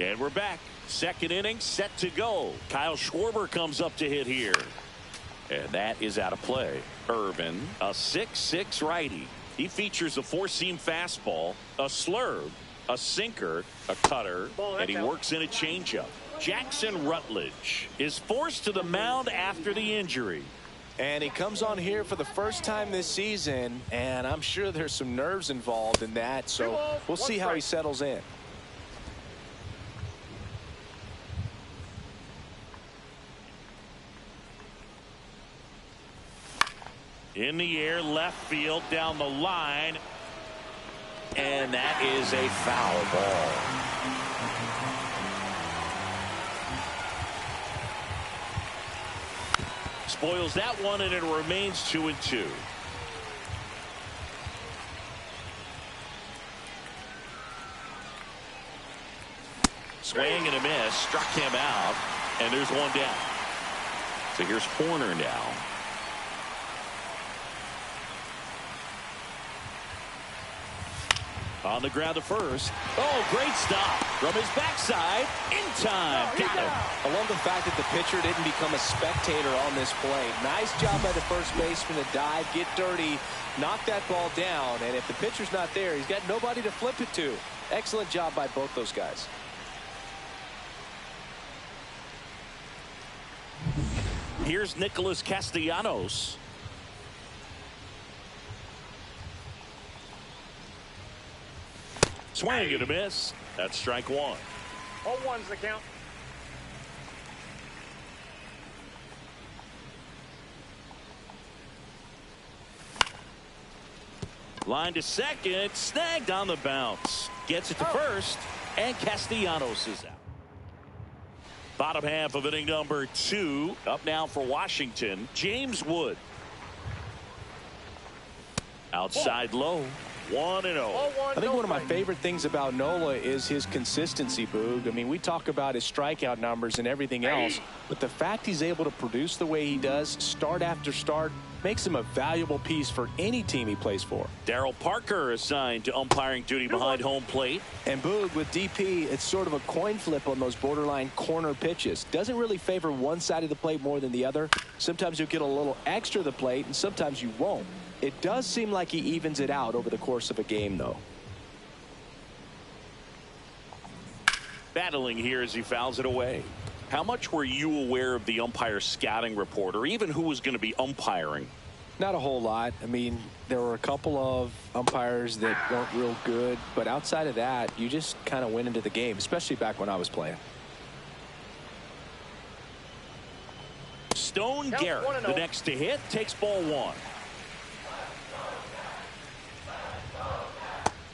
And we're back. 2nd inning set to go. Kyle Schwarber comes up to hit here. And that is out of play. Irvin, a 6'6" righty. He features a 4-seam fastball, a slurve, a sinker, a cutter, and he works in a changeup. Jackson Rutledge is forced to the mound after the injury. And he comes on here for the first time this season, and I'm sure there's some nerves involved in that, so we'll see how he settles in. In the air, left field, down the line, and that is a foul ball. Spoils that one, and it remains 2-2. Swing and a miss, struck him out, and there's 1 down. So here's Horner now. On the ground to first. Oh, great stop from his backside in time. Got him. I love the fact that the pitcher didn't become a spectator on this play. Nice job by the first baseman to dive, get dirty, knock that ball down. And if the pitcher's not there, he's got nobody to flip it to. Excellent job by both those guys. Here's Nicholas Castellanos. Swing and a miss. That's strike one. 0-1's the count. Line to second, snagged on the bounce. Gets it to first, and Castellanos is out. Bottom half of inning number 2. Up now for Washington, James Wood. Outside low, 1-0. I think one of my favorite things about Nola is his consistency, Boog. I mean, we talk about his strikeout numbers and everything else, but the fact he's able to produce the way he does, start after start, makes him a valuable piece for any team he plays for. Darryl Parker assigned to umpiring duty behind home plate. And Boog, with DP, it's sort of a coin flip on those borderline corner pitches. Doesn't really favor one side of the plate more than the other. Sometimes you'll get a little extra the plate, and sometimes you won't. It does seem like he evens it out over the course of a game, though. Battling here as he fouls it away. How much were you aware of the umpire scouting report, or even who was going to be umpiring? Not a whole lot. I mean, there were a couple of umpires that weren't real good, but outside of that, you just kind of went into the game, especially back when I was playing. Stone Garrett, the next to hit, takes ball 1.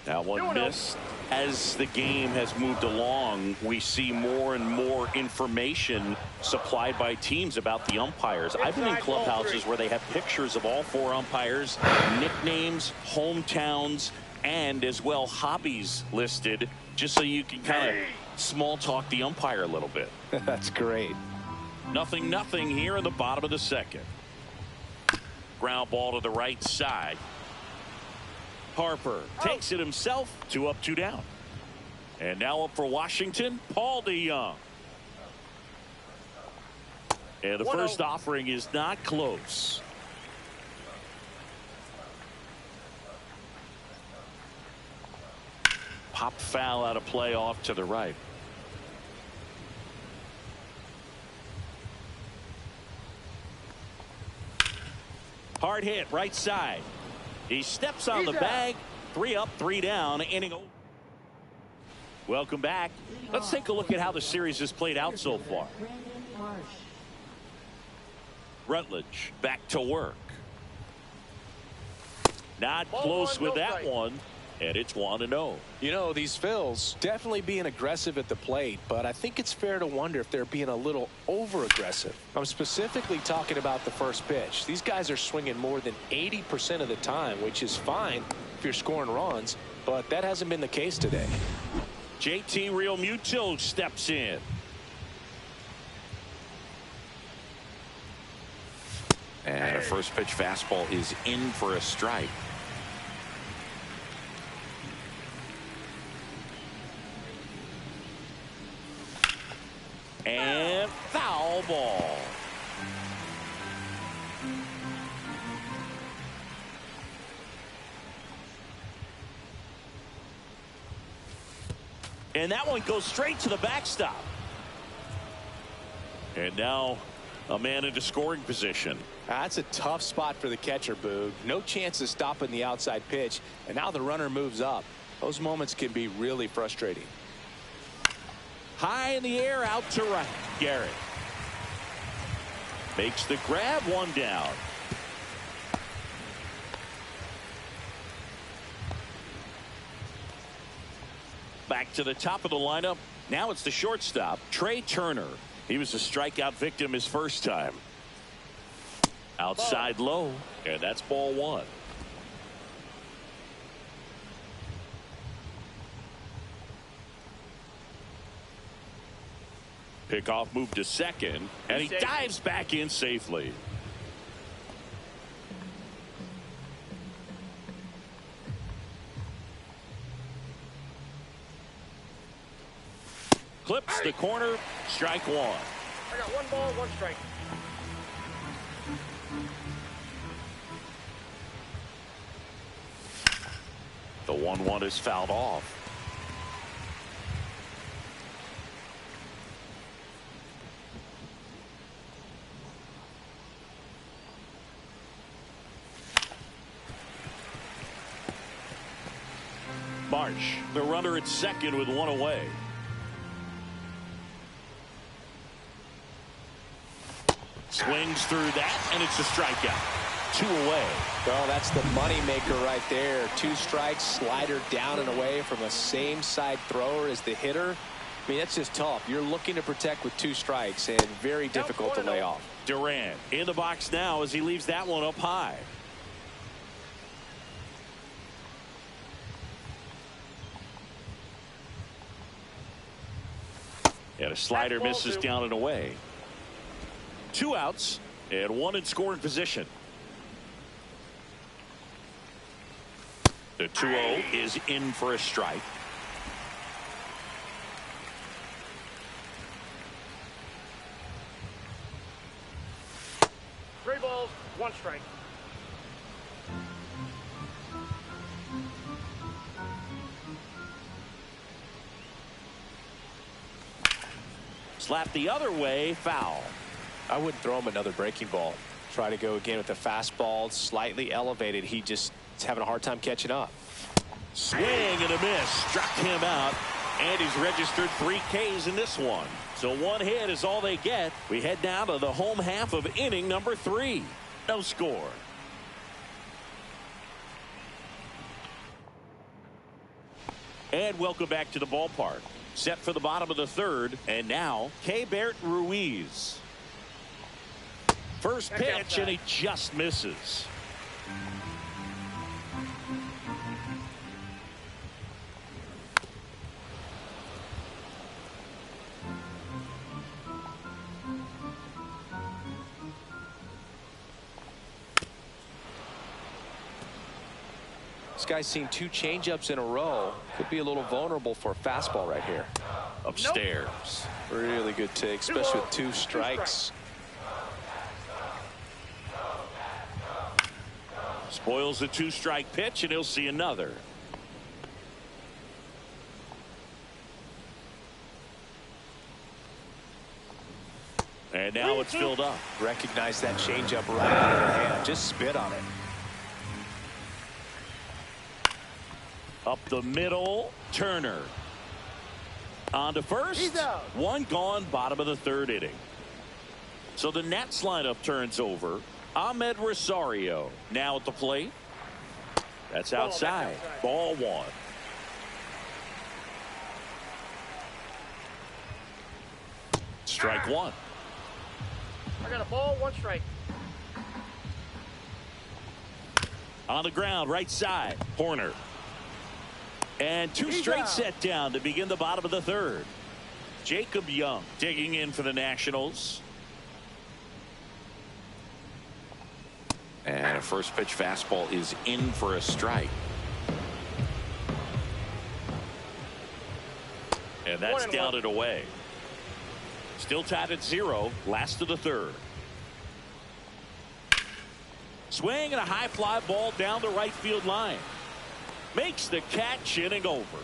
That one missed. As the game has moved along, we see more and more information supplied by teams about the umpires. I've been in clubhouses where they have pictures of all 4 umpires, nicknames, hometowns, and as well hobbies listed, just so you can kind of small talk the umpire a little bit. That's great. 0-0 here in the bottom of the second. Ground ball to the right side. Harper takes it himself. 2 up, 2 down. And now up for Washington, Paul DeYoung. And the first offering is not close. Pop foul out of play off to the right. Hard hit right side. He steps on the bag. 3 up, 3 down. Inning over. Welcome back. Let's take a look at how the series has played out so far. Rutledge back to work. Not close with that one. And it's 1-0. You know, these Phils definitely being aggressive at the plate, but I think it's fair to wonder if they're being a little over-aggressive. I'm specifically talking about the first pitch. These guys are swinging more than 80% of the time, which is fine if you're scoring runs, but that hasn't been the case today. JT Realmuto steps in. And a first pitch fastball is in for a strike. And foul ball. And that one goes straight to the backstop. And now a man into scoring position. That's a tough spot for the catcher, Boog. No chance of stopping the outside pitch. And now the runner moves up. Those moments can be really frustrating. High in the air, out to right. Garrett makes the grab, 1 down. Back to the top of the lineup. Now it's the shortstop, Trey Turner. He was a strikeout victim his first time. Outside low, and that's ball 1. Pickoff moved to second, and he dives back in safely. Clips the corner, strike 1. I got 1 ball, 1 strike. The 1-1 is fouled off. Marsh. The runner at second with one away. Swings through that, and it's a strikeout. 2 away. Well, that's the money maker right there. 2 strikes, slider down and away from a same side thrower as the hitter. I mean, that's just tough. You're looking to protect with 2 strikes and very difficult to lay off. Durant in the box now as he leaves that one up high. And a slider misses down and away. 2 outs and 1 in scoring position. The 2-0 is in for a strike. Three balls, 1 strike. Slap the other way, foul. I wouldn't throw him another breaking ball. Try to go again with the fastball, slightly elevated. He just is having a hard time catching up. Swing and a miss. Struck him out. And he's registered 3 Ks in this one. So 1 hit is all they get. We head down to the home half of inning number 3. No score. And welcome back to the ballpark. Set for the bottom of the 3rd. And now, Keibert Ruiz. First pitch, and he just misses. This guy's seen 2 changeups in a row. Could be a little vulnerable for a fastball right here. Upstairs. Really good take, especially with 2 strikes. Spoils the 2-strike pitch, and he'll see another. And now it's filled up. Recognize that changeup right out of the hand. Just spit on it. Up the middle, Turner. On to first. He's out. 1 gone, bottom of the 3rd inning. So the Nats lineup turns over. Ahmed Rosario now at the plate. That's outside. Ball 1. Strike 1. I got a ball, 1 strike. On the ground, right side, Horner. And 2 straight set down to begin the bottom of the 3rd. Jacob Young digging in for the Nationals. And a first pitch fastball is in for a strike. And that's down and away. Still tied at 0, last of the 3rd. Swing and a high fly ball down the right field line. Makes the catch, inning over.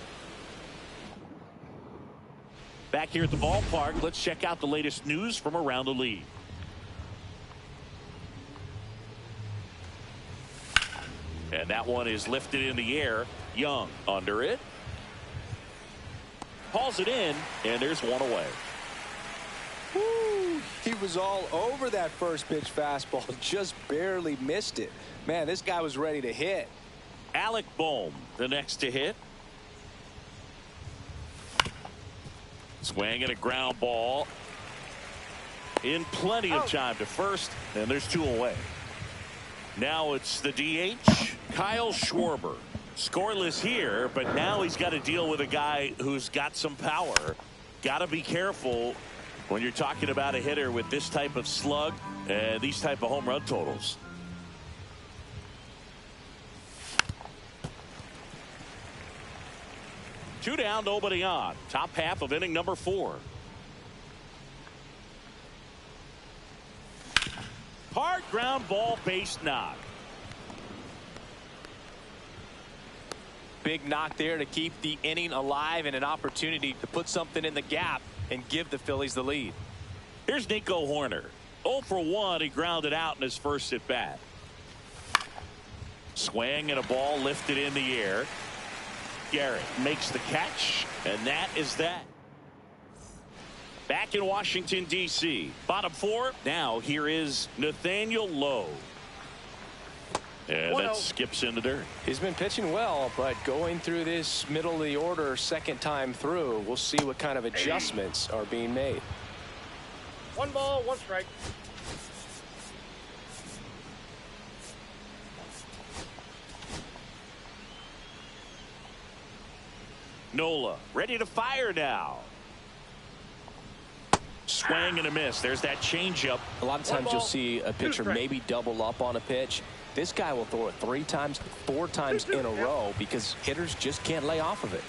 Back here at the ballpark, let's check out the latest news from around the league. And that one is lifted in the air. Young under it. Hauls it in, and there's 1 away. Woo, he was all over that first pitch fastball. Just barely missed it. Man, this guy was ready to hit. Alec Bohm, the next to hit. Swing and a ground ball. In plenty of time to first, and there's 2 away. Now it's the DH, Kyle Schwarber. Scoreless here, but now he's got to deal with a guy who's got some power. Got to be careful when you're talking about a hitter with this type of slug and these type of home run totals. Two down, nobody on. Top half of inning number 4. Hard ground ball, base knock. Big knock there to keep the inning alive and an opportunity to put something in the gap and give the Phillies the lead. Here's Nico Horner. 0 for 1. He grounded out in his first at bat. Swing and a ball lifted in the air. Garrett makes the catch, and that is that. Back in Washington, D.C. Bottom four. Now here is Nathaniel Lowe. And that skips in the dirt. He's been pitching well, but going through this middle of the order second time through, we'll see what kind of adjustments are being made. 1 ball, 1 strike. Nola ready to fire now. Swing and a miss. There's that changeup. A lot of times you'll see a pitcher maybe double up on a pitch. This guy will throw it 3 times, 4 times in a row because hitters just can't lay off of it.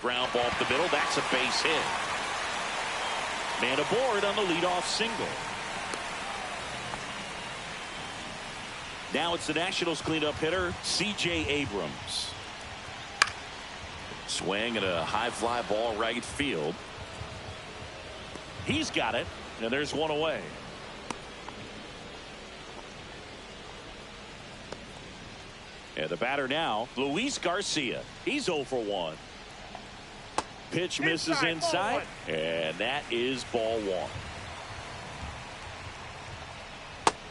Ground ball up the middle. That's a base hit. Man aboard on the leadoff single. Now it's the Nationals cleanup hitter, C.J. Abrams. Swing and a high fly ball right field. He's got it, and there's one away. And the batter now, Luis Garcia. He's 0 for 1. Pitch misses inside, and that is ball 1.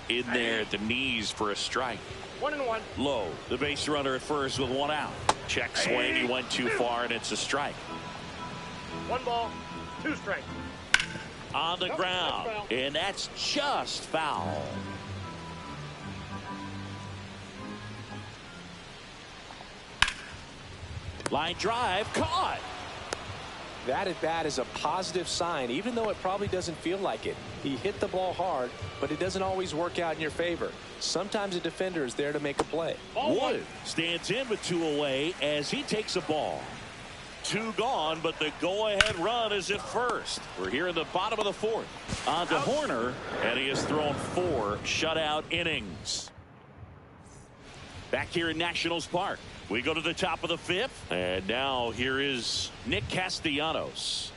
In there at the knees for a strike. 1-1. Low, the base runner at first with 1 out. Check swing. He went too far, and it's a strike. 1 ball, 2 strikes. On the ground, and that's just foul. Line drive, caught. That at bat is a positive sign, even though it probably doesn't feel like it. He hit the ball hard, but it doesn't always work out in your favor. Sometimes a defender is there to make a play. Wood stands in with 2 away as he takes a ball. 2 gone, but the go-ahead run is at first. We're here in the bottom of the 4th. On to Horner, and he has thrown 4 shutout innings. Back here in Nationals Park, we go to the top of the 5th, and now here is Nick Castellanos.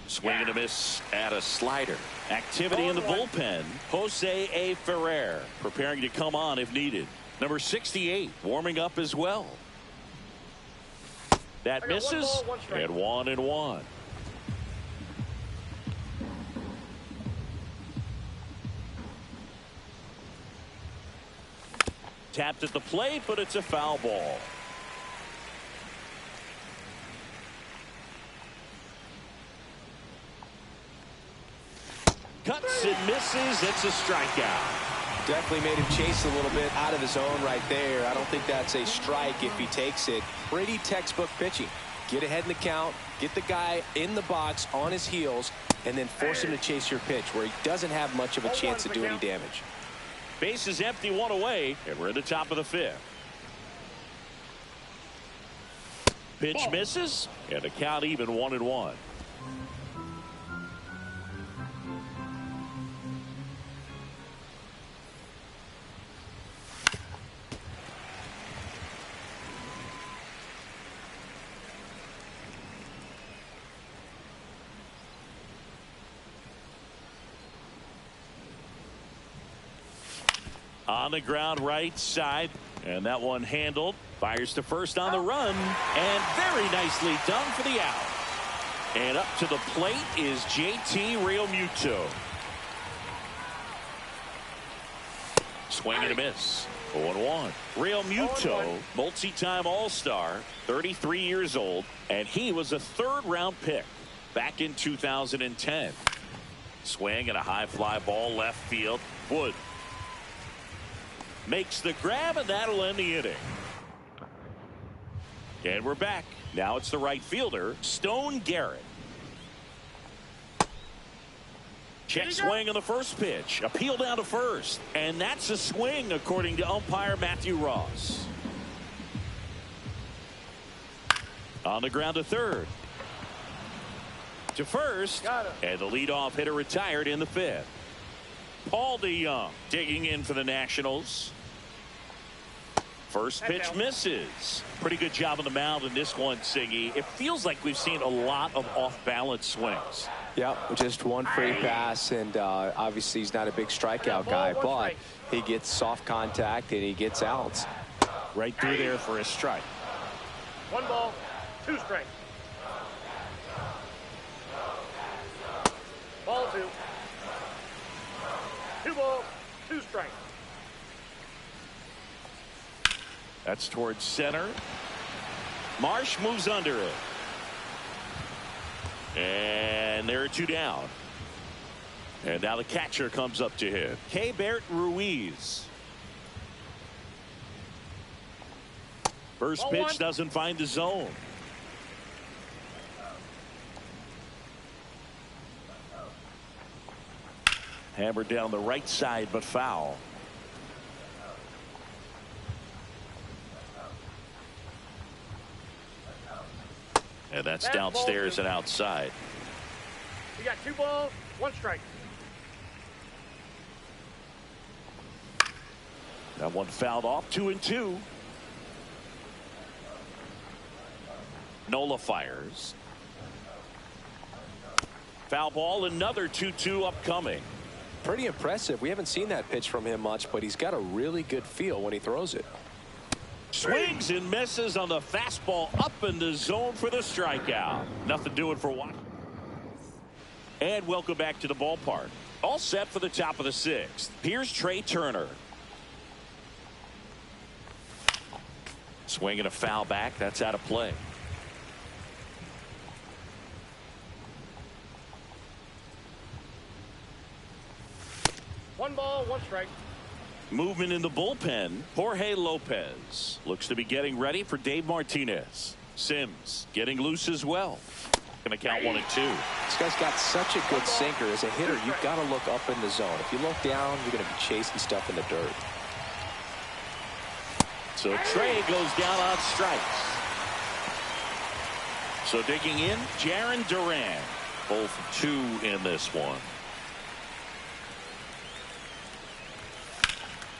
Swing and a miss at a slider. Activity in the bullpen. Jose A. Ferrer preparing to come on if needed. Number 68 warming up as well. That misses, and 1-1. Tapped at the plate, but it's a foul ball. Cuts and misses. It's a strikeout. Definitely made him chase a little bit out of his zone right there. I don't think that's a strike if he takes it. Pretty textbook pitching. Get ahead in the count, get the guy in the box on his heels, and then force him to chase your pitch where he doesn't have much of a chance to do any damage. Base is empty, 1 away, and we're in the top of the 5th. Pitch misses, and the count even 1-1. On the ground right side, and that one handled. Fires to first on the run, and very nicely done for the out. And up to the plate is JT Realmuto. Swing and a miss. 0-1. Realmuto, multi-time All-Star, 33 years old, and he was a 3rd-round pick back in 2010. Swing and a high fly ball left field. Wood makes the grab, and that'll end the inning. And we're back. Now it's the right fielder, Stone Garrett. Check swing on the first pitch. Appeal down to first. And that's a swing, according to umpire Matthew Ross. On the ground to 3rd. To first. And the leadoff hitter retired in the 5th. Paul DeYoung digging in for the Nationals. First pitch misses. Pretty good job on the mound in this one, Siggy. It feels like we've seen a lot of off-balance swings. Yeah, just one free pass, and obviously he's not a big strikeout guy, but he gets soft contact and he gets outs. Right through there for a strike. 1 ball, 2 strikes. Ball 2. 2 balls, 2 strikes. That's towards center. Marsh moves under it. And there are 2 down. And now the catcher comes up to him. Keibert Ruiz. First Ball pitch 1. doesn't find the zone. Hammered down the right side, but foul. And that's downstairs and outside. We got 2 balls, 1 strike. That one fouled off. 2-2. Nola fires. Foul ball. Another 2-2 upcoming. Pretty impressive. We haven't seen that pitch from him much, but he's got a really good feel when he throws it. Swings and misses on the fastball up in the zone for the strikeout. Nothing doing for Washington. And welcome back to the ballpark. All set for the top of the 6th. Here's Trey Turner. Swinging a foul back. That's out of play. One ball, 1 strike. Movement in the bullpen. Jorge Lopez looks to be getting ready for Dave Martinez. Sims getting loose as well. Going to count 1 and 2. This guy's got such a good sinker. As a hitter, you've got to look up in the zone. If you look down, you're going to be chasing stuff in the dirt. So Trey goes down on strikes. So digging in, Jarren Duran. Both 2 in this one.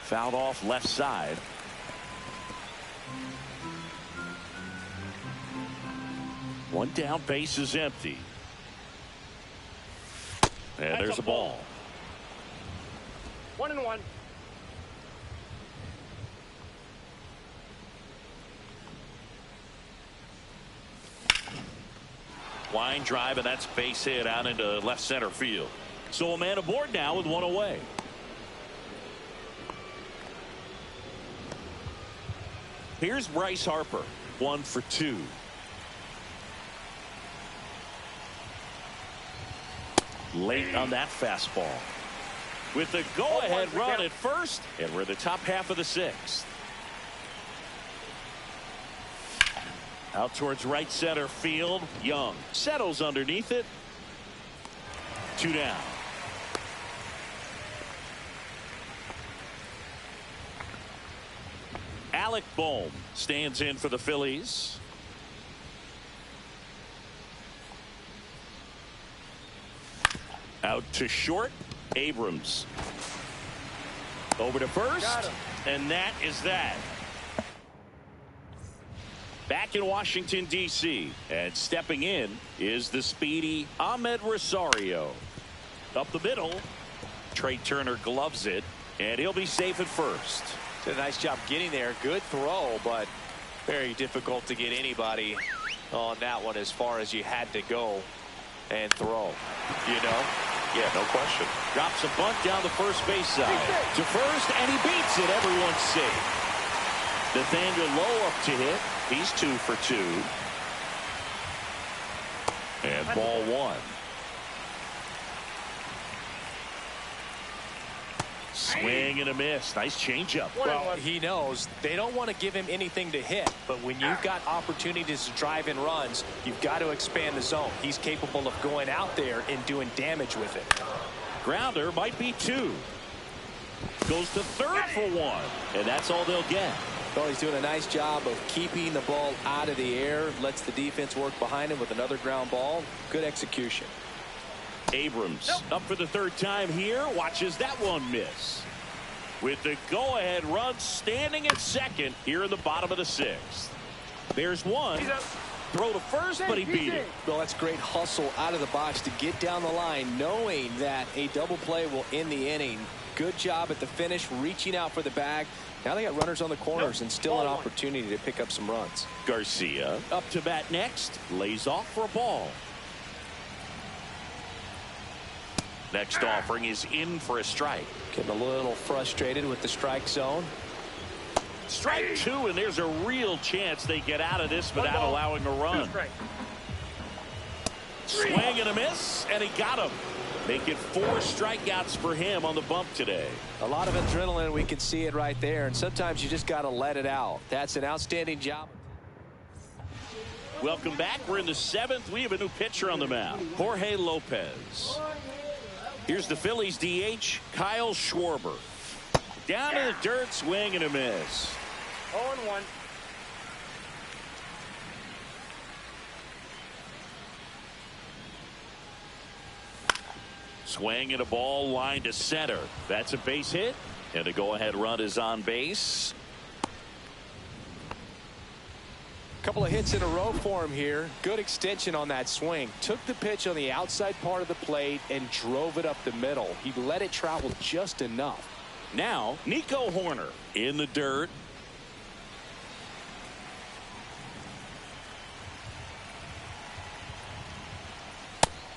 Fouled off left side. One down, base is empty. And there's a ball. 1-1. Line drive, and that's base hit out into left center field. So a man aboard now with 1 away. Here's Bryce Harper. 1 for 2. Late on that fastball. With the go-ahead run at first, and we're in the top half of the 6th. Out towards right center field. Young settles underneath it. 2 down. Alec Bohm stands in for the Phillies. Out to short. Abrams. Over to first. And that is that. Back in Washington, D.C. And stepping in is the speedy Ahmed Rosario. Up the middle. Trey Turner gloves it. And he'll be safe at first. Did a nice job getting there. Good throw, but very difficult to get anybody on that one as far as you had to go and throw. You know? Yeah, no question. Drops a bunt down the first base side. To first, and he beats it. Everyone's safe. Nathaniel Lowe up to hit. He's 2 for 2. And ball 1. Swing and a miss. Nice changeup. Well, he knows they don't want to give him anything to hit, but when you've got opportunities to drive in runs, you've got to expand the zone. He's capable of going out there and doing damage with it. Grounder might be 2. Goes to third for 1. And that's all they'll get. Well, he's doing a nice job of keeping the ball out of the air. Lets the defense work behind him with another ground ball. Good execution. Abrams up for the 3rd time here. Watches that one miss. with the go-ahead run standing at second here in the bottom of the 6th. There's one. Throw to first, but he beat it. Well, that's great hustle out of the box to get down the line, knowing that a double play will end the inning. Good job at the finish, reaching out for the bag. Now they got runners on the corners and still an opportunity to pick up some runs. Garcia up to bat next, lays off for a ball. Next offering is in for a strike. Getting a little frustrated with the strike zone. Strike 2, and there's a real chance they get out of this without allowing a run. Swing and a miss, and he got him. Make it 4 strikeouts for him on the bump today. A lot of adrenaline, we can see it right there, and sometimes you just got to let it out. That's an outstanding job. Welcome back. We're in the 7th. We have a new pitcher on the mound, Jorge Lopez. Here's the Phillies DH, Kyle Schwarber. Down in the dirt, swing and a miss. 0-1. Swing and a ball line to center. That's a base hit, and a go-ahead run is on base. Couple of hits in a row for him here. Good extension on that swing. Took the pitch on the outside part of the plate and drove it up the middle. He let it travel just enough. Now, Nico Horner in the dirt.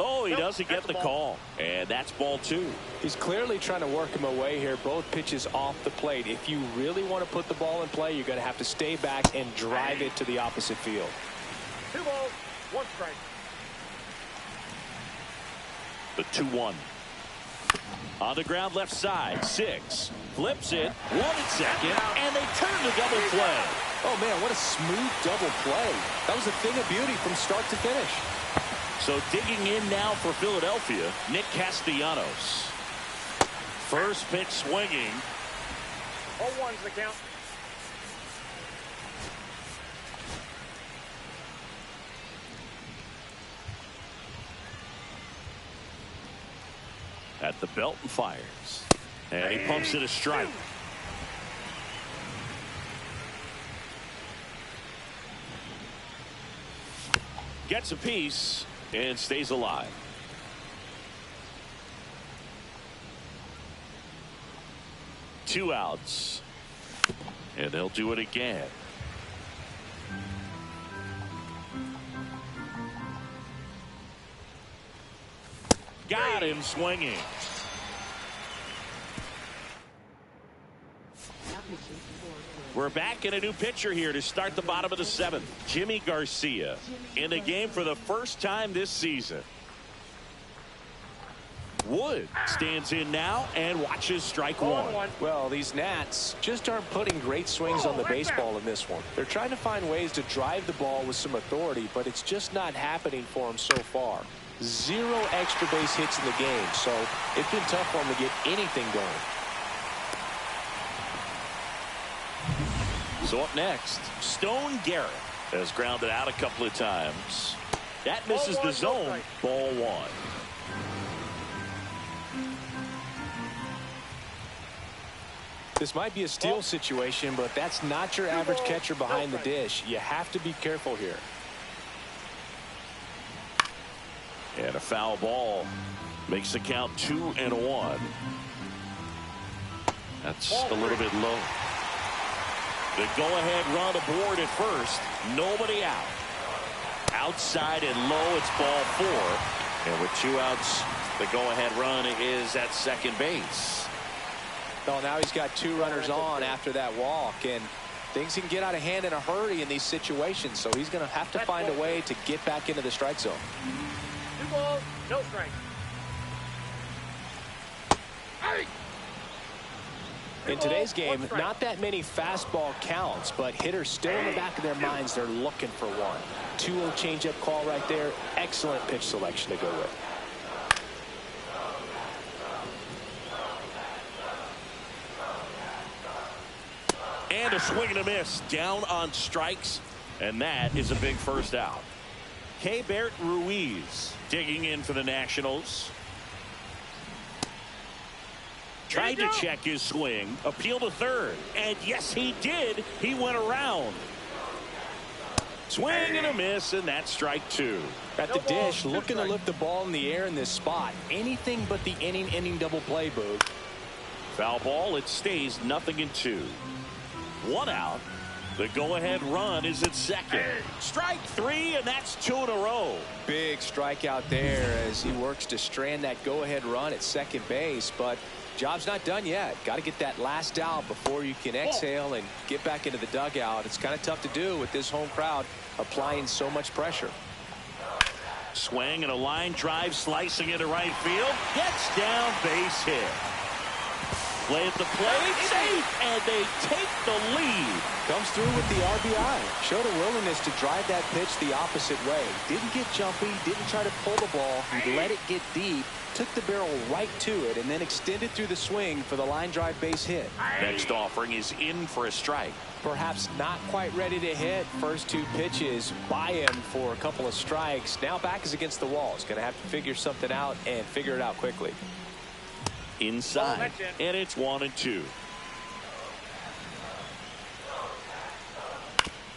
Oh, he doesn't get the call. And that's ball 2. He's clearly trying to work him away here. Both pitches off the plate. If you really want to put the ball in play, you're going to have to stay back and drive it to the opposite field. 2 balls, 1 strike. The 2-1. On the ground left side, 6. Flips it, 1 at second, and they turn the double play. Oh, man, what a smooth double play. That was a thing of beauty from start to finish. So digging in now for Philadelphia, Nick Castellanos. First pitch swinging. 0-1's the count. At the belt and fires. And he pumps it a strike. Gets a piece and stays alive. Two outs. And they'll do it again. Got him swinging. We're back in a new pitcher here to start the bottom of the 7th. Jimmy Garcia in the game for the first time this season. Wood stands in now and watches strike 1. Well, these Nats just aren't putting great swings on the baseball in this one. They're trying to find ways to drive the ball with some authority, but it's just not happening for them so far. 0 extra base hits in the game, so it's been tough for them to get anything going. So up next, Stone Garrett has grounded out a couple of times. That misses the zone. Ball 1. This might be a steal situation, but that's not your average catcher behind the dish. You have to be careful here. And a foul ball makes the count 2-1. That's a little bit low. The go-ahead run aboard at first. Nobody out. Outside and low, it's ball 4. And with 2 outs, the go-ahead run is at second base. Well, now he's got 2 runners on after that walk, and things can get out of hand in a hurry in these situations, so he's going to have to find a way to get back into the strike zone. 2 balls, no strike. In today's game, not that many fastball counts, but hitters still in the back of their minds, they're looking for one. 2-0 changeup call right there. Excellent pitch selection to go with. And a swing and a miss down on strikes, and that is a big first out. Keibert Ruiz digging in for the Nationals. Tried to check his swing, appeal to third, and yes, he did. He went around. Swing and a miss, and that's strike two. At the dish, looking to lift the ball in the air in this spot. Anything but the inning double play, Boog. Foul ball. It stays 0-2. One out. The go-ahead run is at second. Strike three, and that's two in a row. Big strikeout there as he works to strand that go-ahead run at second base, but job's not done yet. Got to get that last out before you can exhale and get back into the dugout. It's kind of tough to do with this home crowd applying so much pressure. Swing and a line drive slicing into right field. Gets down, base hit. Play at the plate, safe, and they take the lead. Comes through with the RBI. Showed a willingness to drive that pitch the opposite way. Didn't get jumpy, didn't try to pull the ball. He let it get deep, took the barrel right to it, and then extended through the swing for the line drive base hit. Next offering is in for a strike. Perhaps not quite ready to hit. First two pitches by him for a couple of strikes. Now back is against the wall. He's going to have to figure something out and figure it out quickly. Inside, and it's 1-2.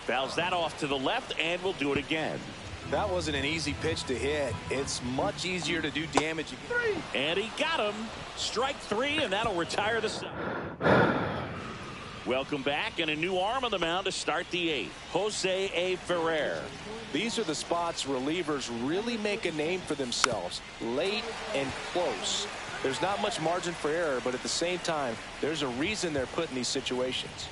Fouls that off to the left, and we'll do it again. That wasn't an easy pitch to hit. It's much easier to do damage. And he got him. Strike three, and that'll retire the set. Welcome back, and a new arm on the mound to start the eighth. Jose A. Ferrer. These are the spots relievers really make a name for themselves. Late and close. There's not much margin for error, but at the same time, there's a reason they're put in these situations.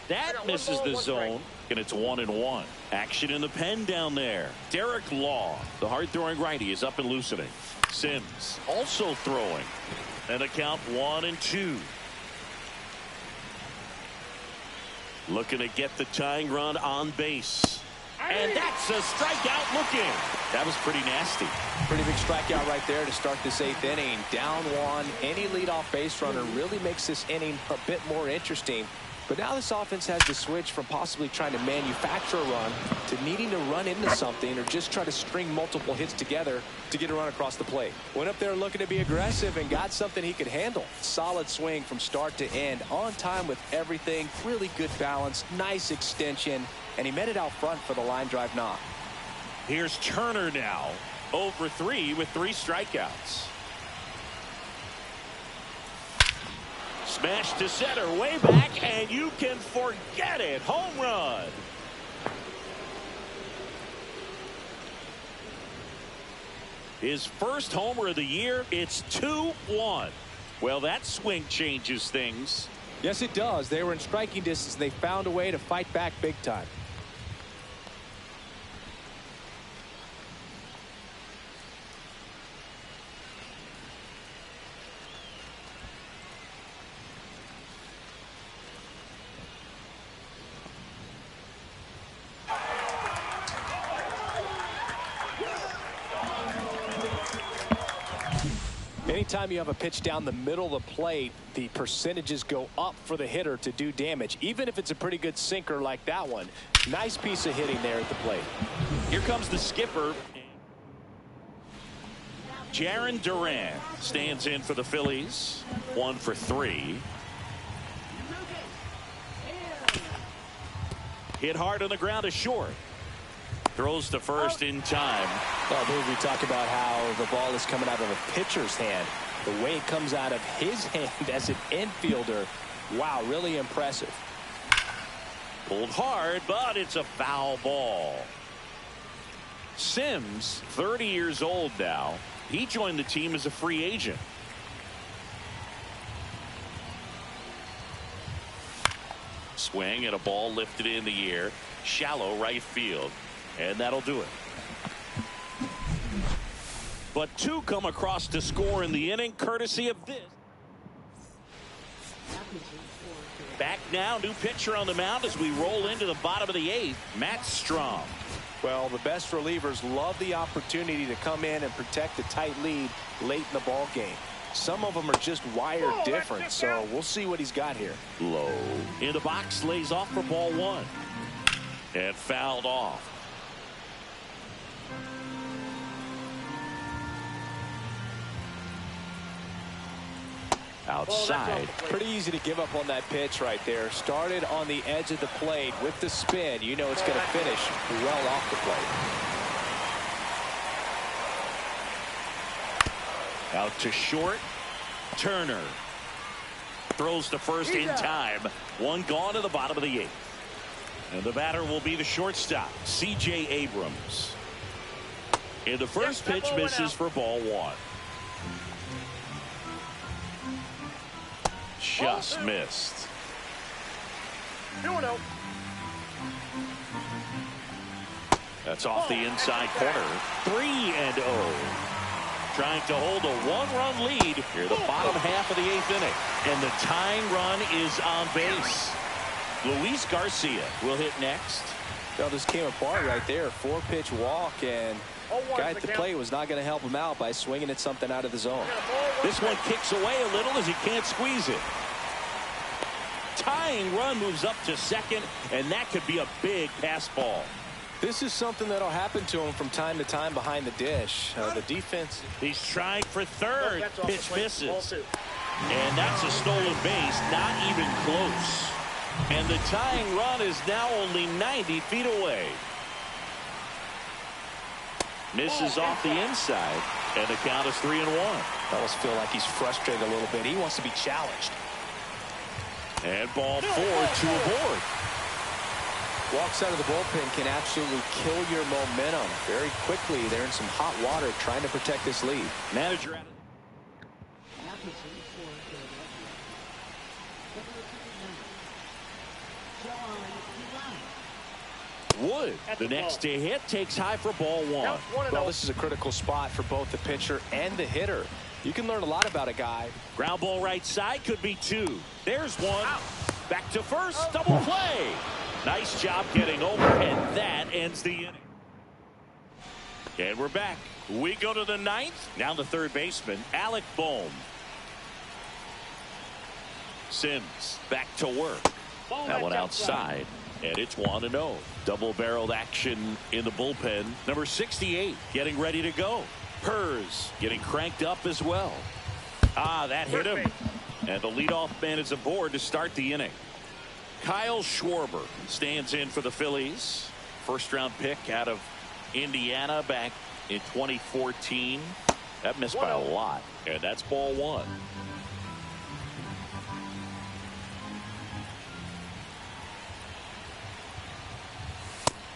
That misses the zone, and it's 1-1. Action in the pen down there. Derek Law, the hard-throwing righty, is up and loosening. Sims also throwing. And the count 1-2. Looking to get the tying run on base. And that's a strikeout looking. That was pretty nasty. Pretty big strikeout right there to start this eighth inning. Down one. Any leadoff base runner really makes this inning a bit more interesting. But now this offense has to switch from possibly trying to manufacture a run to needing to run into something or just try to string multiple hits together to get a run across the plate. Went up there looking to be aggressive and got something he could handle. Solid swing from start to end. On time with everything. Really good balance. Nice extension. And he met it out front for the line drive knock. Here's Turner now. 0-3 with 3 strikeouts. Smash to center, way back, and you can forget it. Home run. His first homer of the year. It's 2-1. Well, that swing changes things. Yes, it does. They were in striking distance. They found a way to fight back big time. Anytime you have a pitch down the middle of the plate, the percentages go up for the hitter to do damage, even if it's a pretty good sinker like that one. Nice piece of hitting there at the plate. Here comes the skipper. Jarren Duran stands in for the Phillies. 1-for-3. Hit hard on the ground to short. Throws to first in time. Well, we talk about how the ball is coming out of a pitcher's hand. The way it comes out of his hand as an infielder. Wow, really impressive. Pulled hard, but it's a foul ball. Sims, 30 years old now. He joined the team as a free agent. Swing and a ball lifted in the air. Shallow right field. And that'll do it. But 2 come across to score in the inning, courtesy of this. Back now, new pitcher on the mound as we roll into the bottom of the 8th, Matt Strom. Well, the best relievers love the opportunity to come in and protect a tight lead late in the ball game. Some of them are just wired different, so we'll see what he's got here. Low. In the box, lays off for ball 1. And fouled off. outside. Pretty easy to give up on that pitch right there. Started on the edge of the plate with the spin. You know it's going to finish well off the plate. Out to short. Turner throws to first in time. One gone to the bottom of the 8th. And the batter will be the shortstop, C.J. Abrams. And the first pitch misses for ball 1. Just missed. 2-0. That's off the inside corner. 3-0. Trying to hold a 1-run lead here, the bottom half of the 8th inning. And the tying run is on base. Luis Garcia will hit next. Well, this came apart right there. 4-pitch walk, and guy at the plate was not going to help him out by swinging at something out of the zone. This one kicks away a little as he can't squeeze it. Tying run moves up to second, and that could be a big pass ball. This is something that'll happen to him from time to time behind the dish. The defense. He's trying for third. Pitch misses. And that's a stolen base, not even close. And the tying run is now only 90 feet away. Misses off the inside, and the count is 3-1. I almost feel like he's frustrated a little bit. He wants to be challenged. And ball 4, 2 aboard. Walks out of the bullpen can absolutely kill your momentum very quickly. They're in some hot water trying to protect this lead. Manager at it. Wood, the next to hit, takes high for ball 1. Well, this is a critical spot for both the pitcher and the hitter. You can learn a lot about a guy. Ground ball right side, could be 2. There's 1. Back to first, double play. Nice job getting over, and that ends the inning. And we're back. We go to the 9th. Now the third baseman, Alec Bohm. Sims back to work. That one outside, and it's 1-0. Double-barreled action in the bullpen. Number 68 getting ready to go. Pers getting cranked up as well. That hit him. And the leadoff man is aboard to start the inning. Kyle Schwarber stands in for the Phillies. First-round pick out of Indiana back in 2014. That missed by a lot, and that's ball 1.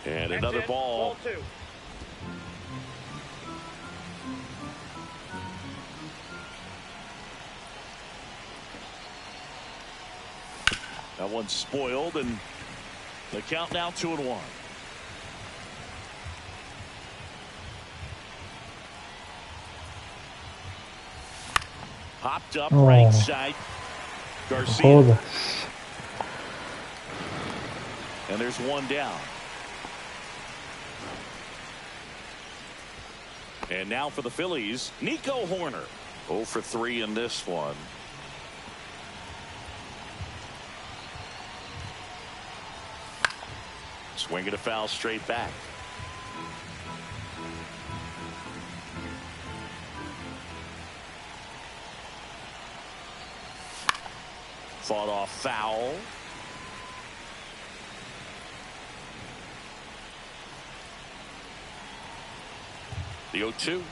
And another ball. Ball 2. That one's spoiled, and the count now 2-1. Hopped up right side. Garcia. And there's 1 down. And now for the Phillies, Nico Horner. 0 for 3 in this one. Swing and a foul straight back. Fought off foul. The 0-2.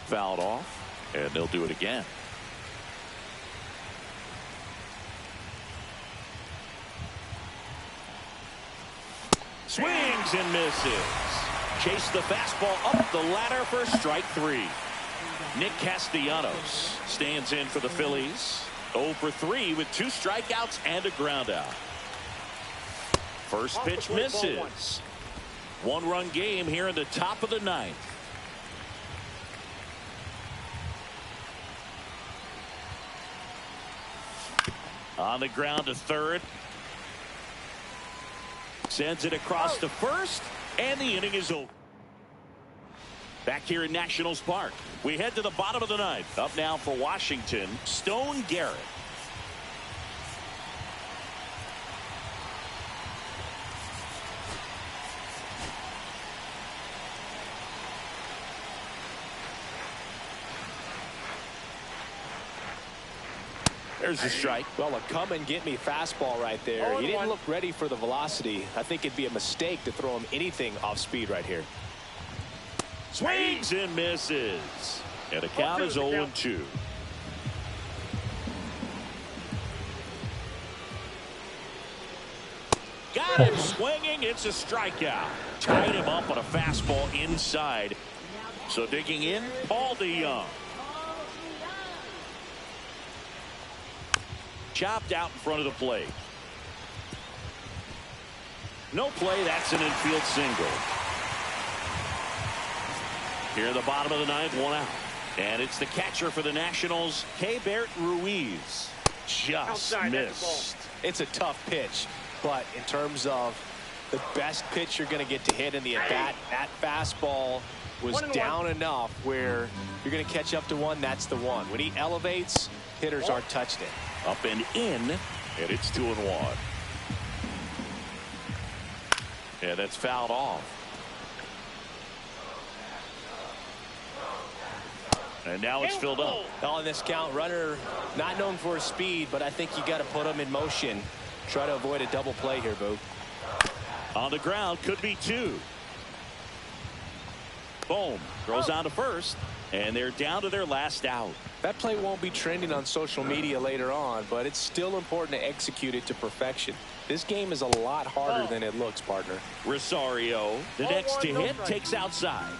Fouled off, and they'll do it again. Swings and misses. Chase the fastball up the ladder for strike 3. Nick Castellanos stands in for the Phillies. 0 for 3 with 2 strikeouts and a ground out. First pitch misses. 1-run game here in the top of the 9th. On the ground to third. Sends it across to first, and the inning is over. Back here in Nationals Park, we head to the bottom of the 9th. Up now for Washington, Stone Garrett. There's a strike. Well, a come-and-get-me fastball right there. He didn't look ready for the velocity. I think it'd be a mistake to throw him anything off speed right here. Swings and misses. And the count is 0-2. Got him swinging. It's a strikeout. Tied him up on a fastball inside. So digging in, Paul DeYoung. Chopped out in front of the plate. No play. That's an infield single. Here in the bottom of the ninth, 1 out. And it's the catcher for the Nationals, Keibert Ruiz. Just missed. It's a tough pitch, but in terms of the best pitch you're going to get to hit in the at-bat, that fastball was down enough where you're going to catch up to one. That's the one. When he elevates, hitters aren't touched it. Up and in, and it's 2-1. Yeah, that's fouled off. And now it's filled up. On this count, runner not known for his speed, but I think you got to put him in motion. Try to avoid a double play here, Boo. On the ground, could be 2. Boom. Throws on to first, and they're down to their last out. That play won't be trending on social media later on, but it's still important to execute it to perfection. This game is a lot harder than it looks, partner. Rosario, the next to hit, takes outside.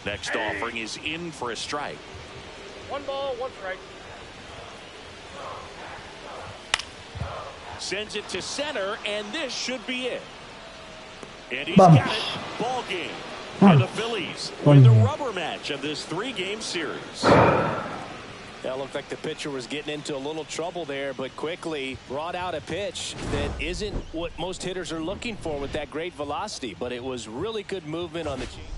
Next offering is in for a strike. 1 ball, 1 strike. Sends it to center, and this should be it. And he's got it. Ball game. And the Phillies win the rubber match of this 3-game series. That looked like the pitcher was getting into a little trouble there, but quickly brought out a pitch that isn't what most hitters are looking for with that great velocity, but it was really good movement on the change.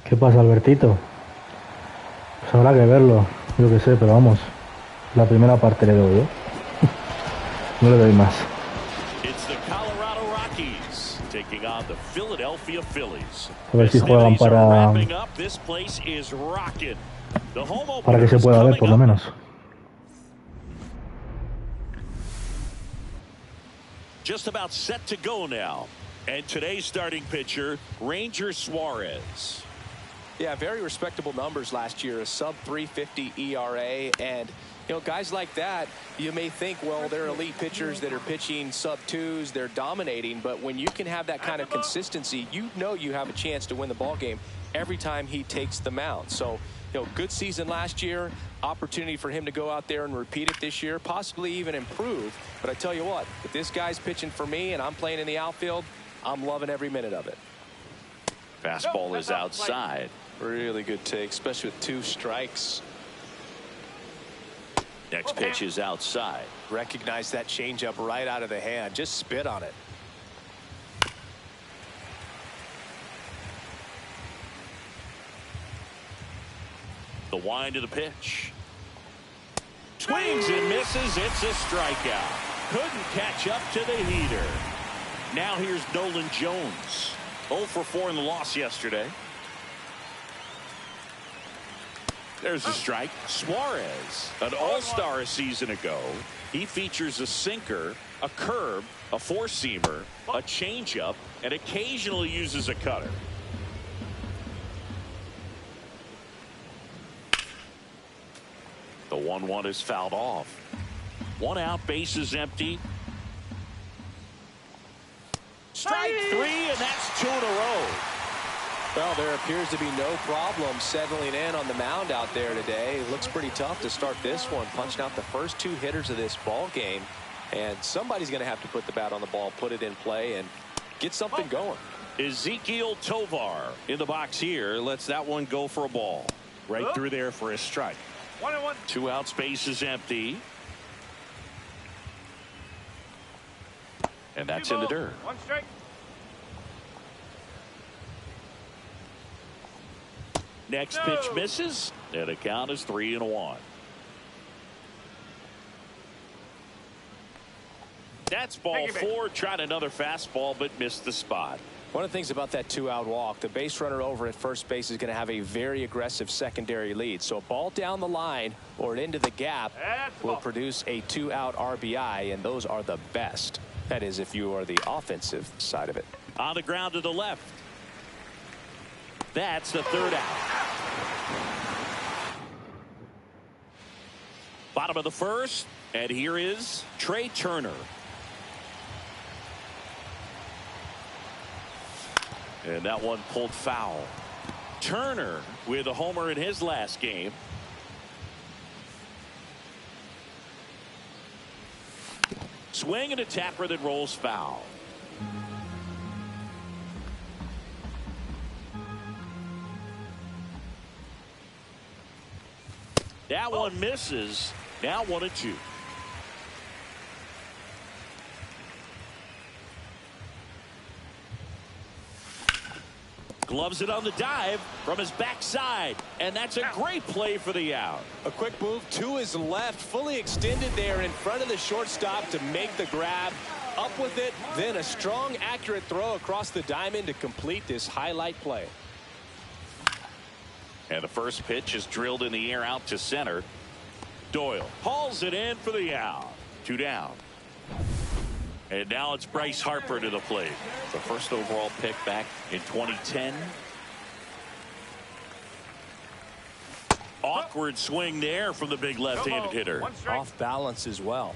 ¿Qué pasa, Albertito? Pues habrá que verlo, yo qué sé, pero vamos, la primera parte le doy, ¿eh? No le doy más. It's the Colorado Rockies taking on the Philadelphia Phillies. A ver si juegan para que se pueda ver, por lo menos. Just about set to go now. And today's starting pitcher, Ranger Suarez. Yeah, very respectable numbers last year, a sub 350 ERA, and you know, guys like that, you may think, well, they're elite pitchers that are pitching sub twos, they're dominating, but when you can have that kind of consistency, you know you have a chance to win the ball game every time he takes the mound. So, you know, good season last year, opportunity for him to go out there and repeat it this year, possibly even improve. But I tell you what, if this guy's pitching for me and I'm playing in the outfield, I'm loving every minute of it. Fastball is outside. Really good take, especially with 2 strikes. Next pitch is outside. Recognize that changeup right out of the hand. Just spit on it. The wind of the pitch. Swings and misses. It's a strikeout. Couldn't catch up to the heater. Now here's Nolan Jones. 0 for 4 in the loss yesterday. There's a strike. Suarez, an all-star a season ago. He features a sinker, a curve, a four-seamer, a changeup, and occasionally uses a cutter. The 1-1 is fouled off. 1 out, bases empty. Strike 3, and that's 2 in a row. Well, there appears to be no problem settling in on the mound out there today. It looks pretty tough to start this one, punching out the first 2 hitters of this ball game. And somebody's going to have to put the bat on the ball, put it in play, and get something going. Ezekiel Tovar in the box here. Lets that one go for a ball. Right through there for a strike. 1-1. 2 out, space is empty. And that's in the dirt. 1 strike. Next pitch misses, and the count is 3-1. That's ball 4. Tried another fastball, but missed the spot. One of the things about that 2-out walk, the base runner over at first base is going to have a very aggressive secondary lead. So a ball down the line or into the gap will produce a 2-out RBI, and those are the best. That is, if you are the offensive side of it. On the ground to the left. That's the 3rd out. Bottom of the 1st, and here is Trey Turner. And that one pulled foul. Turner with a homer in his last game. Swing and a tapper that rolls foul. That one misses. Now 1-2. Gloves it on the dive from his backside, and that's a great play for the out. A quick move to his left, fully extended there in front of the shortstop to make the grab. Up with it, then a strong, accurate throw across the diamond to complete this highlight play. And the first pitch is drilled in the air out to center. Doyle hauls it in for the out. 2 down. And now it's Bryce Harper to the plate. The first overall pick back in 2010. Awkward swing there from the big left-handed hitter. Off balance as well.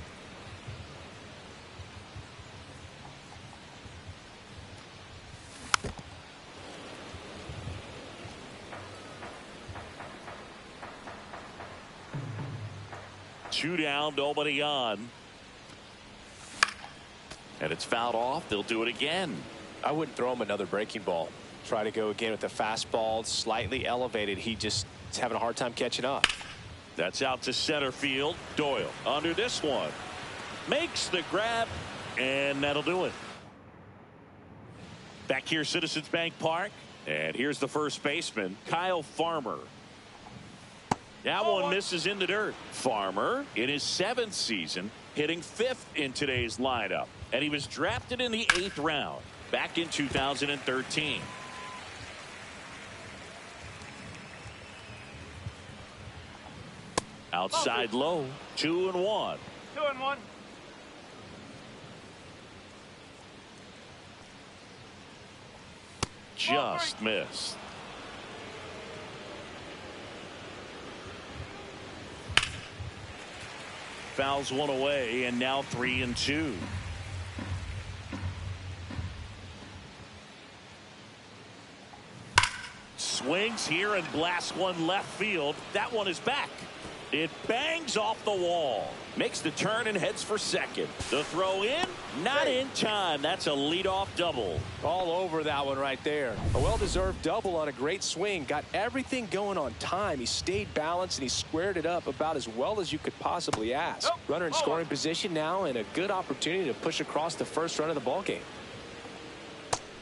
Two down, nobody on. And it's fouled off. They'll do it again. I wouldn't throw him another breaking ball. Try to go again with the fastball, slightly elevated. He just is having a hard time catching up. That's out to center field. Doyle under this one. Makes the grab, and that'll do it. Back here, Citizens Bank Park. And here's the first baseman, Kyle Farmer. That one misses in the dirt. Farmer, in his 7th season, hitting 5th in today's lineup. And he was drafted in the 8th round back in 2013. Outside low, 2-1. 2-1. Just missed. Fouls one away, and now 3-2. Swings here and blasts one left field. That one is back. It bangs off the wall. Makes the turn and heads for second. The throw in, not in time. That's a leadoff double. All over that one right there. A well-deserved double on a great swing. Got everything going on time. He stayed balanced and he squared it up about as well as you could possibly ask. Runner in scoring position now and a good opportunity to push across the first run of the ball game.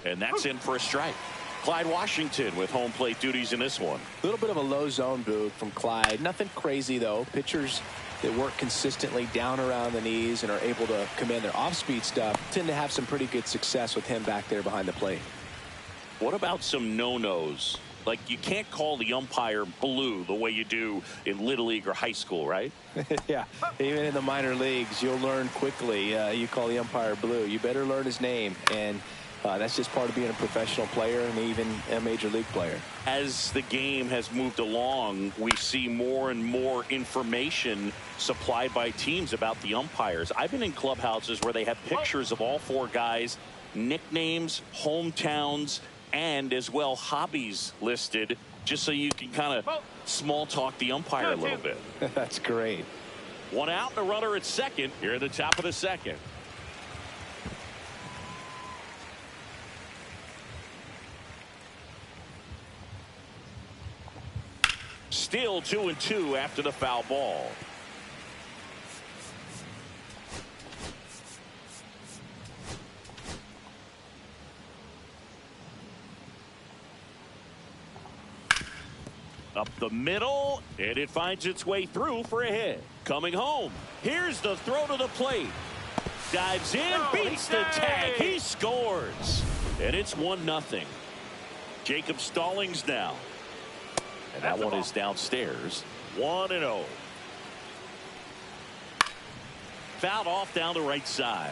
And that's in for a strike. Clyde Washington with home plate duties in this one. A little bit of a low zone boot from Clyde. Nothing crazy, though. Pitchers that work consistently down around the knees and are able to command their off-speed stuff tend to have some pretty good success with him back there behind the plate. What about some no-nos? Like, you can't call the umpire blue the way you do in Little League or high school, right? Yeah, even in the minor leagues, you'll learn quickly. You call the umpire blue. You better learn his name. And that's just part of being a professional player and even a major league player. As the game has moved along, we see more and more information supplied by teams about the umpires. I've been in clubhouses where they have pictures of all 4 guys, nicknames, hometowns, and as well hobbies listed, just so you can kind of small talk the umpire a little bit. That's great. 1 out and a runner at second here at the top of the second. Still 2-2 after the foul ball. Up the middle, and it finds its way through for a hit. Coming home. Here's the throw to the plate. Dives in, beats the tag. He scores. And it's 1-0. Jacob Stallings now. And that one is downstairs. 1-0. Fouled off down the right side.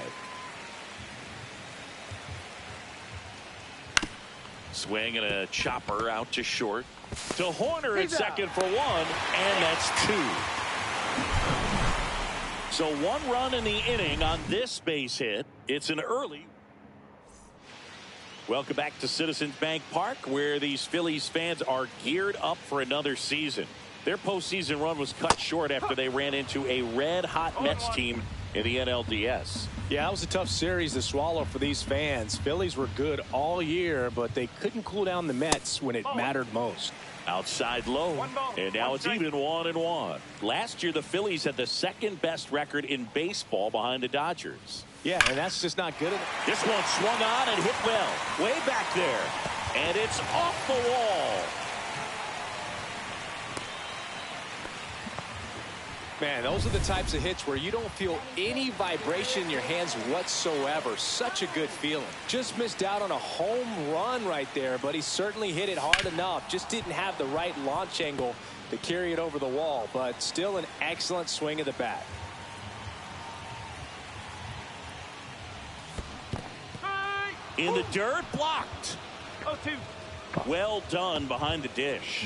Swing and a chopper out to short. To Horner at second for 1, and that's 2. So 1 run in the inning on this base hit. It's an early. Welcome back to Citizens Bank Park, where these Phillies fans are geared up for another season. Their postseason run was cut short after they ran into a red-hot Mets team in the NLDS. Yeah, that was a tough series to swallow for these fans. Phillies were good all year, but they couldn't cool down the Mets when it mattered most. Outside low, and now it's even 1-1. Last year, the Phillies had the second best record in baseball behind the Dodgers. Yeah, and that's just not good enough. This one swung on and hit well, way back there, and it's off the wall. Man, those are the types of hits where you don't feel any vibration in your hands whatsoever. Such a good feeling. Just missed out on a home run right there, but he certainly hit it hard enough. Just didn't have the right launch angle to carry it over the wall, but still an excellent swing of the bat. In the dirt, blocked. 0-2. Well done behind the dish.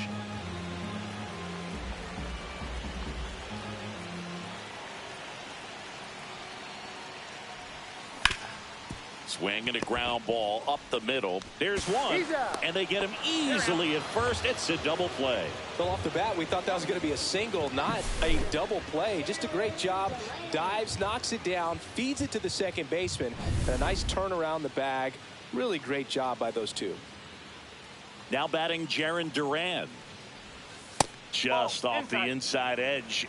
Swing and a ground ball up the middle. There's one, and they get him easily at first. It's a double play. Well, off the bat, we thought that was going to be a single, not a double play. Just a great job. Dives, knocks it down, feeds it to the second baseman, and a nice turn around the bag. Really great job by those two. Now batting Jarren Duran. Just off the inside edge.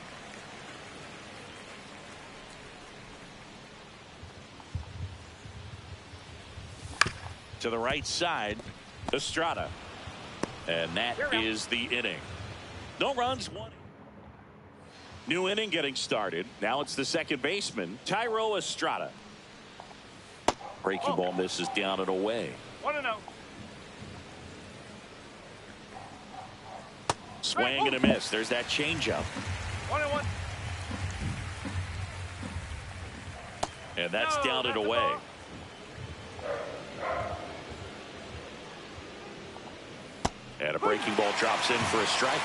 To the right side, Estrada. And that is the inning. No runs, 1. New inning getting started. Now it's the second baseman, Thairo Estrada. Breaking ball misses down and away. 1-0. Swing and a miss. There's that changeup. 1-1. And that's down and away. And a breaking ball drops in for a strike.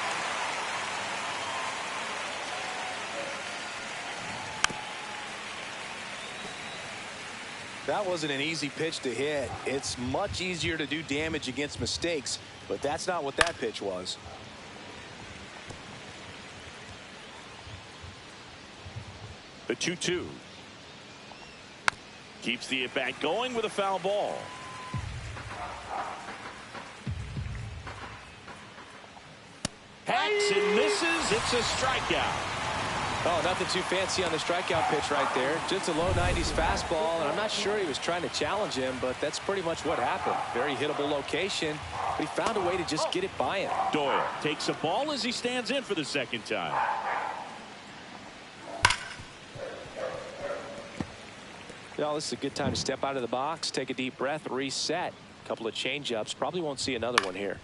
That wasn't an easy pitch to hit. It's much easier to do damage against mistakes, but that's not what that pitch was. The 2-2. Keeps the at-bat going with a foul ball. Hacks and misses. It's a strikeout. Oh, nothing too fancy on the strikeout pitch right there. Just a low 90s fastball, and I'm not sure he was trying to challenge him, but that's pretty much what happened. Very hittable location, but he found a way to just get it by him. Doyle takes a ball as he stands in for the second time. You know, this is a good time to step out of the box, take a deep breath, reset. A couple of change-ups. Probably won't see another one here.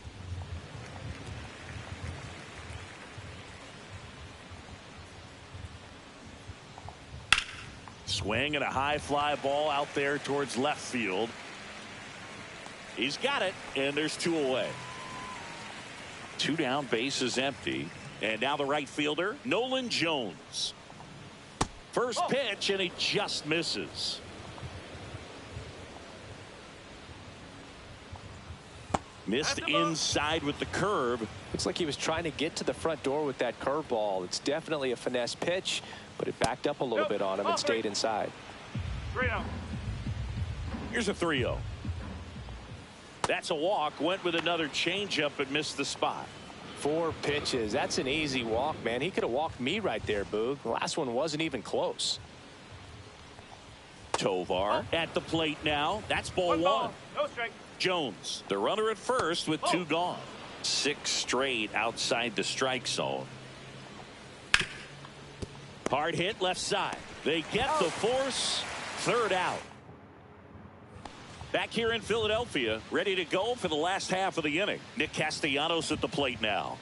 Swing and a high fly ball out there towards left field. He's got it, and there's 2 away. 2 down, base is empty. And now the right fielder, Nolan Jones. First pitch, and he just misses. Missed inside with the curve. Looks like he was trying to get to the front door with that curveball. It's definitely a finesse pitch, but it backed up a little bit on him and stayed inside. 3-0. Here's a 3-0. That's a walk. Went with another changeup but missed the spot. 4 pitches. That's an easy walk, man. He could have walked me right there, Boog. The last one wasn't even close. Tovar at the plate now. That's ball 1. No strike. Jones, the runner at first with 2 gone. 6 straight outside the strike zone. Hard hit left side. They get the force. 3rd out. Back here in Philadelphia, ready to go for the last half of the inning. Nick Castellanos at the plate now.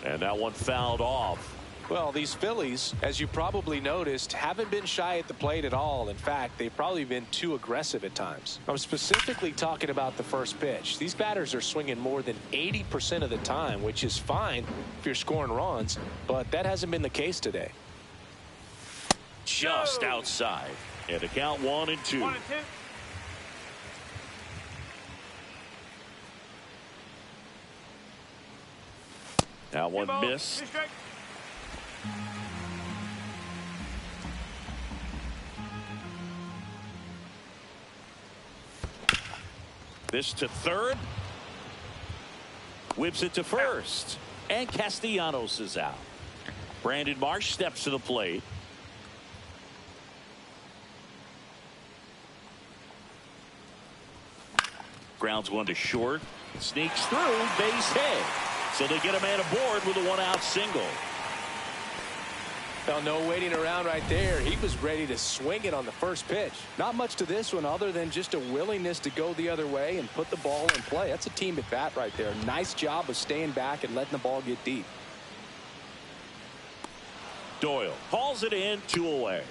And that one fouled off. Well, these Phillies, as you probably noticed, haven't been shy at the plate at all. In fact, they've probably been too aggressive at times. I'm specifically talking about the first pitch. These batters are swinging more than 80% of the time, which is fine if you're scoring runs, but that hasn't been the case today. Just outside. And a count 1 and 2. 1 and 2. That one missed. This to 3rd. Whips it to 1st. And Castellanos is out. Brandon Marsh steps to the plate. Grounds one to short. Sneaks through. Base hit. So they get a man aboard with a 1-out single. Well, no waiting around right there. He was ready to swing it on the first pitch. Not much to this one other than just a willingness to go the other way and put the ball in play. That's a team at bat right there. Nice job of staying back and letting the ball get deep. Doyle hauls it in, 2 away.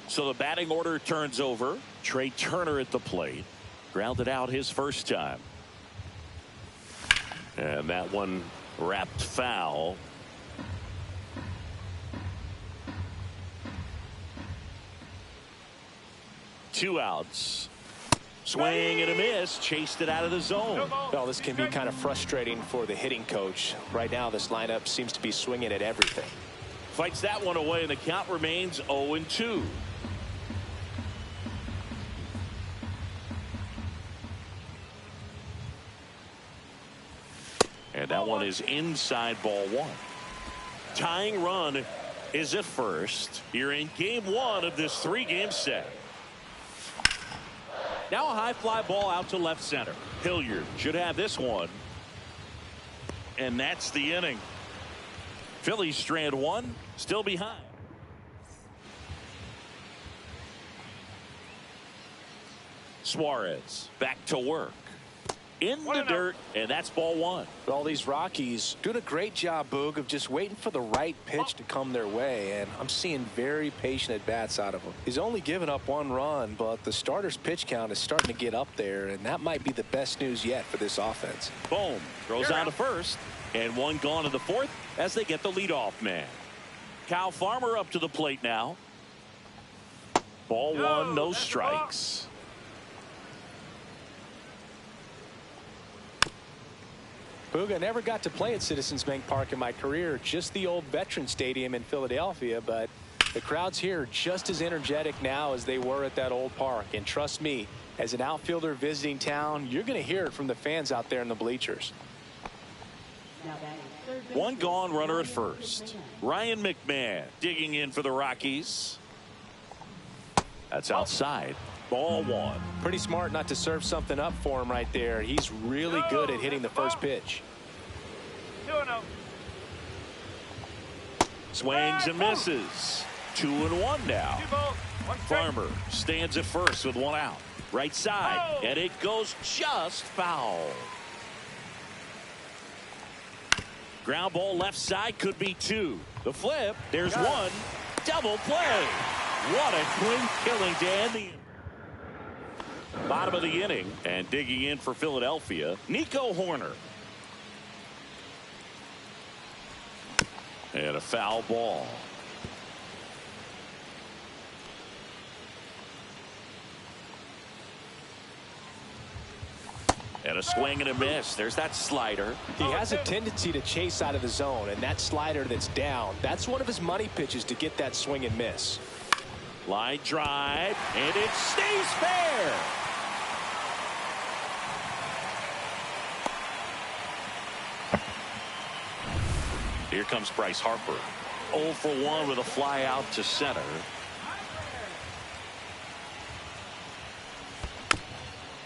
So the batting order turns over. Trey Turner at the plate. Grounded out his first time. And that one wrapped foul. Two outs. Swing and a miss. Chased it out of the zone. Well, this can be kind of frustrating for the hitting coach. Right now, this lineup seems to be swinging at everything. Fights that one away, and the count remains 0-2. And that one is inside ball 1. Tying run is at first. You're in game 1 of this 3-game set. Now a high fly ball out to left center. Hilliard should have this one. And that's the inning. Phillies strand 1, still behind. Suarez back to work. In the dirt, and that's ball 1. Well, these Rockies doing a great job, Boog, of just waiting for the right pitch to come their way, and I'm seeing very patient at-bats out of him. He's only given up 1 run, but the starter's pitch count is starting to get up there, and that might be the best news yet for this offense. Boom. Throws on to first, and 1 gone to the 4th as they get the leadoff man. Kyle Farmer up to the plate now. Ball 1, no strikes. Boog, I never got to play at Citizens Bank Park in my career, just the old Veteran Stadium in Philadelphia, but the crowds here are just as energetic now as they were at that old park. And trust me, as an outfielder visiting town, you're going to hear it from the fans out there in the bleachers. 1 gone, runner at first. Ryan McMahon digging in for the Rockies. That's outside. Ball 1. Pretty smart not to serve something up for him right there. He's really good at hitting the first pitch. 2-0. Swings and misses. 2-1 now. Farmer stands at first with 1 out. Right side, and it goes just foul. Ground ball left side, could be 2. The flip, there's 1. Double play. What a clean killing to end the bottom of the inning. And digging in for Philadelphia, Nico Horner. And a foul ball. And a swing and a miss. There's that slider. He has a tendency to chase out of the zone, and that slider that's down, that's one of his money pitches to get that swing and miss. Line drive, and it stays fair. Here comes Bryce Harper. 0 for 1 with a fly out to center.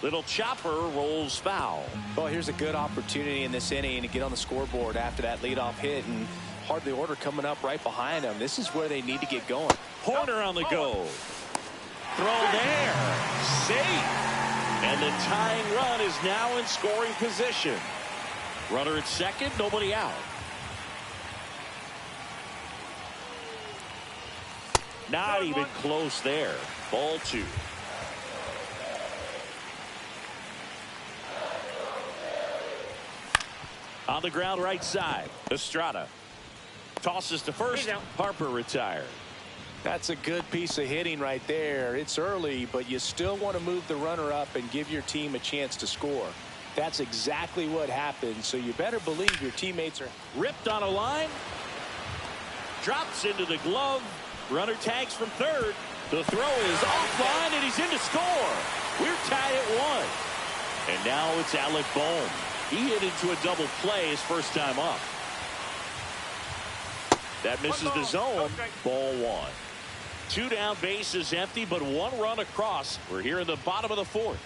Little chopper rolls foul. Well, here's a good opportunity in this inning to get on the scoreboard after that leadoff hit, and hardly order coming up right behind them. This is where they need to get going. Horner on the go. Throw there. Safe. And the tying run is now in scoring position. Runner at second, nobody out. Not even close there. Ball 2. On the ground right side. Estrada tosses to first. Harper retired. That's a good piece of hitting right there. It's early, but you still want to move the runner up and give your team a chance to score. That's exactly what happened, so you better believe your teammates are ripped on a line. Drops into the glove. Runner tags from third. The throw is offline, and he's in to score. We're tied at 1. And now it's Alec Bohm. He hit into a double play his first time up. That misses the zone. Ball 1. 2 down, bases empty, but 1 run across. We're here in the bottom of the 4th.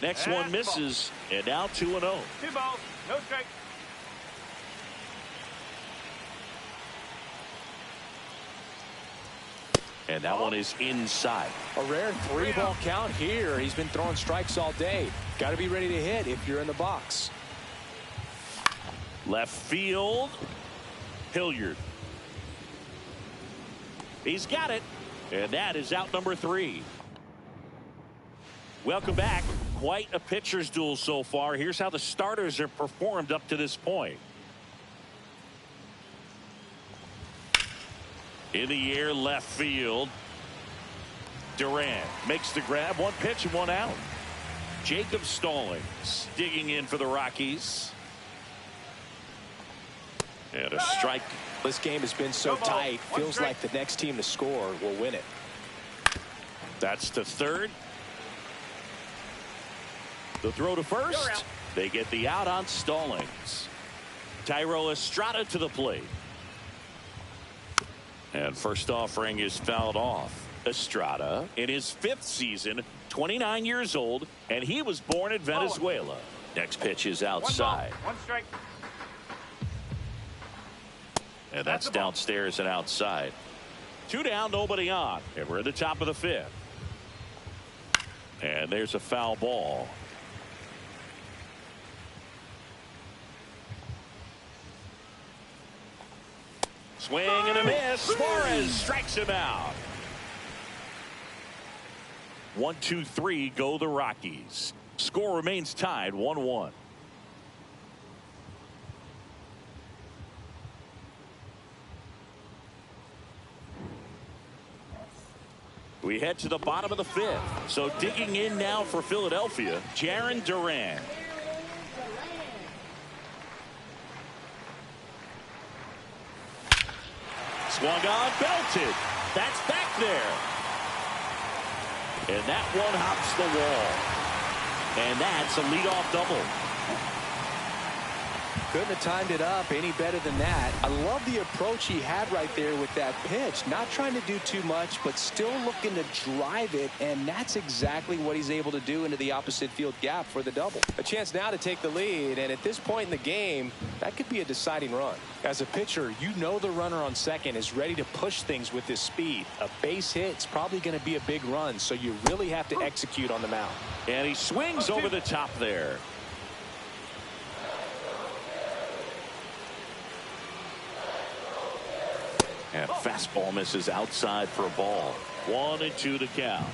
Next one misses, and now 2-0. 2 balls, no strike. And that one is inside. A rare 3-ball count here. He's been throwing strikes all day. Got to be ready to hit if you're in the box. Left field. Hilliard. He's got it. And that is out number 3. Welcome back. Quite a pitcher's duel so far. Here's how the starters have performed up to this point. In the air, left field. Durant makes the grab. 1 pitch and 1 out. Jacob Stallings digging in for the Rockies. And a strike. This game has been so tight. Feels like the next team to score will win it. That's to third. The throw to first. They get the out on Stallings. Thairo Estrada to the plate. And first offering is fouled off. Estrada in his 5th season, 29 years old, and he was born in Venezuela. Next pitch is outside. 1 strike. And that's downstairs and outside. 2 down, nobody on. And we're at the top of the 5th. And there's a foul ball. Swing and a miss. Suarez strikes him out. 1, 2, 3 go the Rockies. Score remains tied 1-1. We head to the bottom of the 5th. So digging in now for Philadelphia, Jarren Duran. Swung on, belted. That's back there. And that one hops the wall. And that's a leadoff double. Couldn't have timed it up any better than that. I love the approach he had right there with that pitch. Not trying to do too much, but still looking to drive it, and that's exactly what he's able to do into the opposite field gap for the double. A chance now to take the lead, and at this point in the game, that could be a deciding run. As a pitcher, you know the runner on second is ready to push things with his speed. A base hit's probably going to be a big run, so you really have to execute on the mound. And he swings over the top there. And fastball misses outside for a ball. 1-2 to count.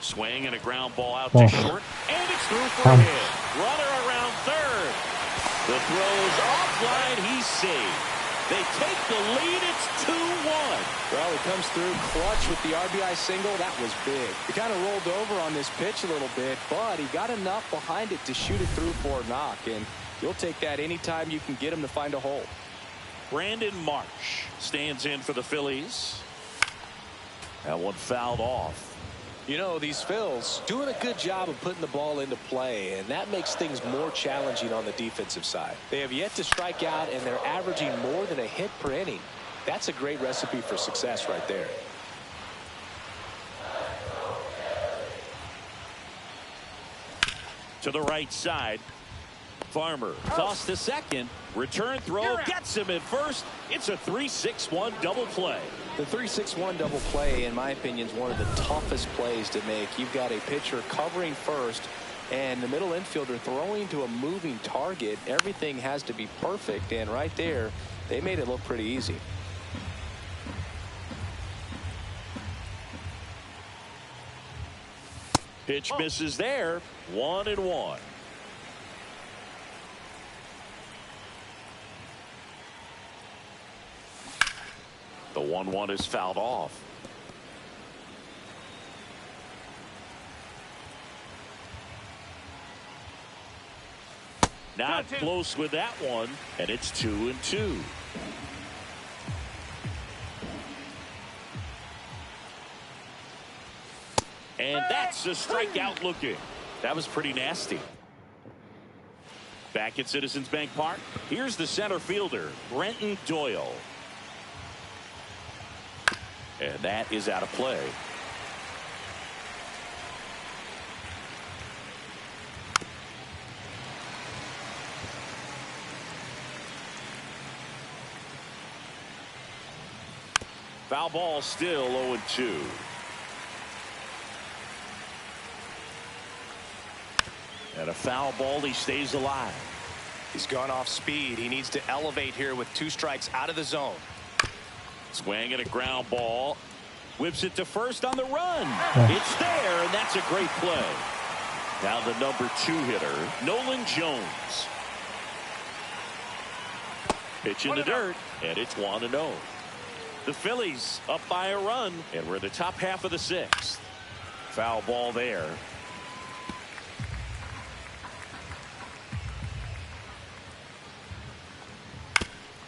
Swing and a ground ball out to short. And it's through for a hit. Runner around third. The throw's offline. He's safe. They take the lead. It's 2-1. Well, he comes through clutch with the RBI single. That was big. He kind of rolled over on this pitch a little bit, but he got enough behind it to shoot it through for a knock, and you'll take that anytime you can get him to find a hole. Brandon Marsh stands in for the Phillies. That one fouled off. You know, these Phils doing a good job of putting the ball into play, and that makes things more challenging on the defensive side. They have yet to strike out, and they're averaging more than a hit per inning. That's a great recipe for success right there. To the right side. Farmer toss to second. Return throw gets him at first. It's a 3-6-1 double play. The 3-6-1 double play, in my opinion, is one of the toughest plays to make. You've got a pitcher covering first and the middle infielder throwing to a moving target. Everything has to be perfect, and right there they made it look pretty easy. Pitch misses there. 1-1. The 1-1 is fouled off. Not close with that one, and it's 2-2. And that's a strikeout looking. That was pretty nasty. Back at Citizens Bank Park, here's the center fielder, Brenton Doyle. And that is out of play. Foul ball, still 0-2. And a foul ball, he stays alive. He's gone off speed. He needs to elevate here with 2 strikes out of the zone. Swing and a ground ball. Whips it to first on the run. It's there, and that's a great play. Now the number 2 hitter, Nolan Jones. Pitch in the dirt, and it's 1-0. The Phillies up by a run, and we're in the top half of the 6th. Foul ball there.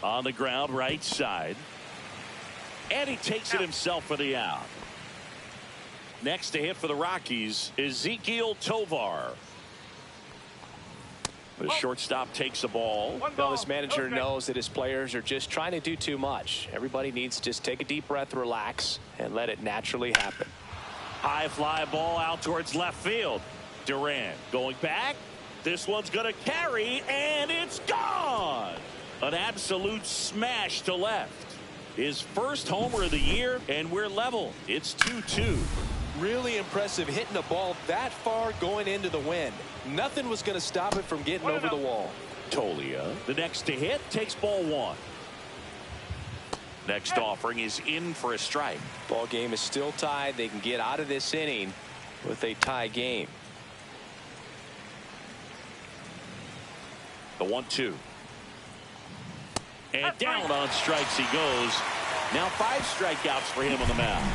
On the ground, right side. And he takes it himself for the out. Next to hit for the Rockies, Ezequiel Tovar. The shortstop takes the ball. Well, this manager knows that his players are just trying to do too much. Everybody needs to just take a deep breath, relax, and let it naturally happen. High fly ball out towards left field. Duran going back. This one's going to carry, and it's gone. An absolute smash to left. His first homer of the year, and we're level. It's 2-2. Really impressive hitting a ball that far going into the wind. Nothing was going to stop it from getting over the wall. Tolia, the next to hit, takes ball 1. Next offering is in for a strike. Ball game is still tied. They can get out of this inning with a tie game. The 1-2. And down on strikes he goes. Now 5 strikeouts for him on the mound.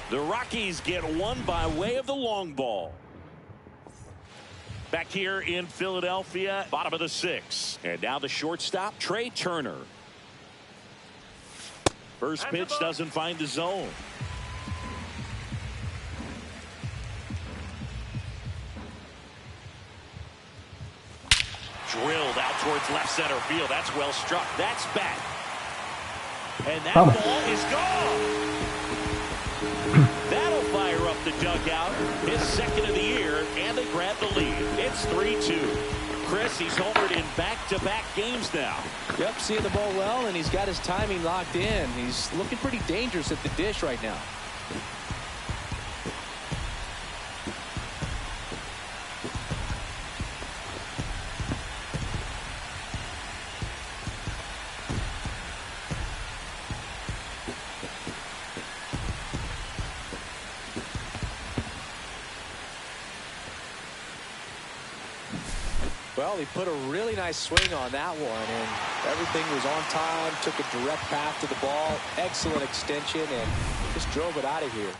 The Rockies get one by way of the long ball. Back here in Philadelphia, bottom of the 6th. And now the shortstop, Trey Turner. First pitch doesn't find the zone. Drilled out towards left center field. That's well struck. That's back. And that ball is gone. That'll fire up the dugout. His 2nd of the year, and they grab the lead. It's 3-2. Chris, he's homered in back-to-back games now. Yep, seeing the ball well, and he's got his timing locked in. He's looking pretty dangerous at the dish right now. Well, he put a really nice swing on that one, and everything was on time, took a direct path to the ball, excellent extension, and just drove it out of here.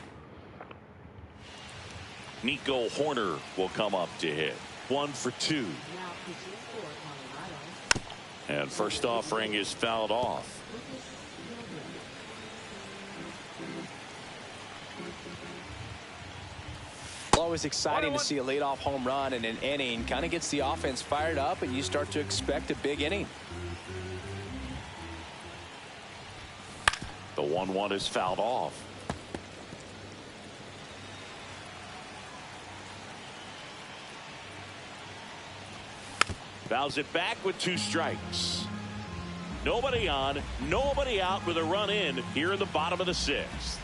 Nico Horner will come up to hit. 1 for 2. And first offering is fouled off. always exciting to see a leadoff home run in an inning. Kind of gets the offense fired up, and you start to expect a big inning. The 1-1 is fouled off. Fouls it back with 2 strikes. Nobody on, nobody out with a run in here in the bottom of the 6th.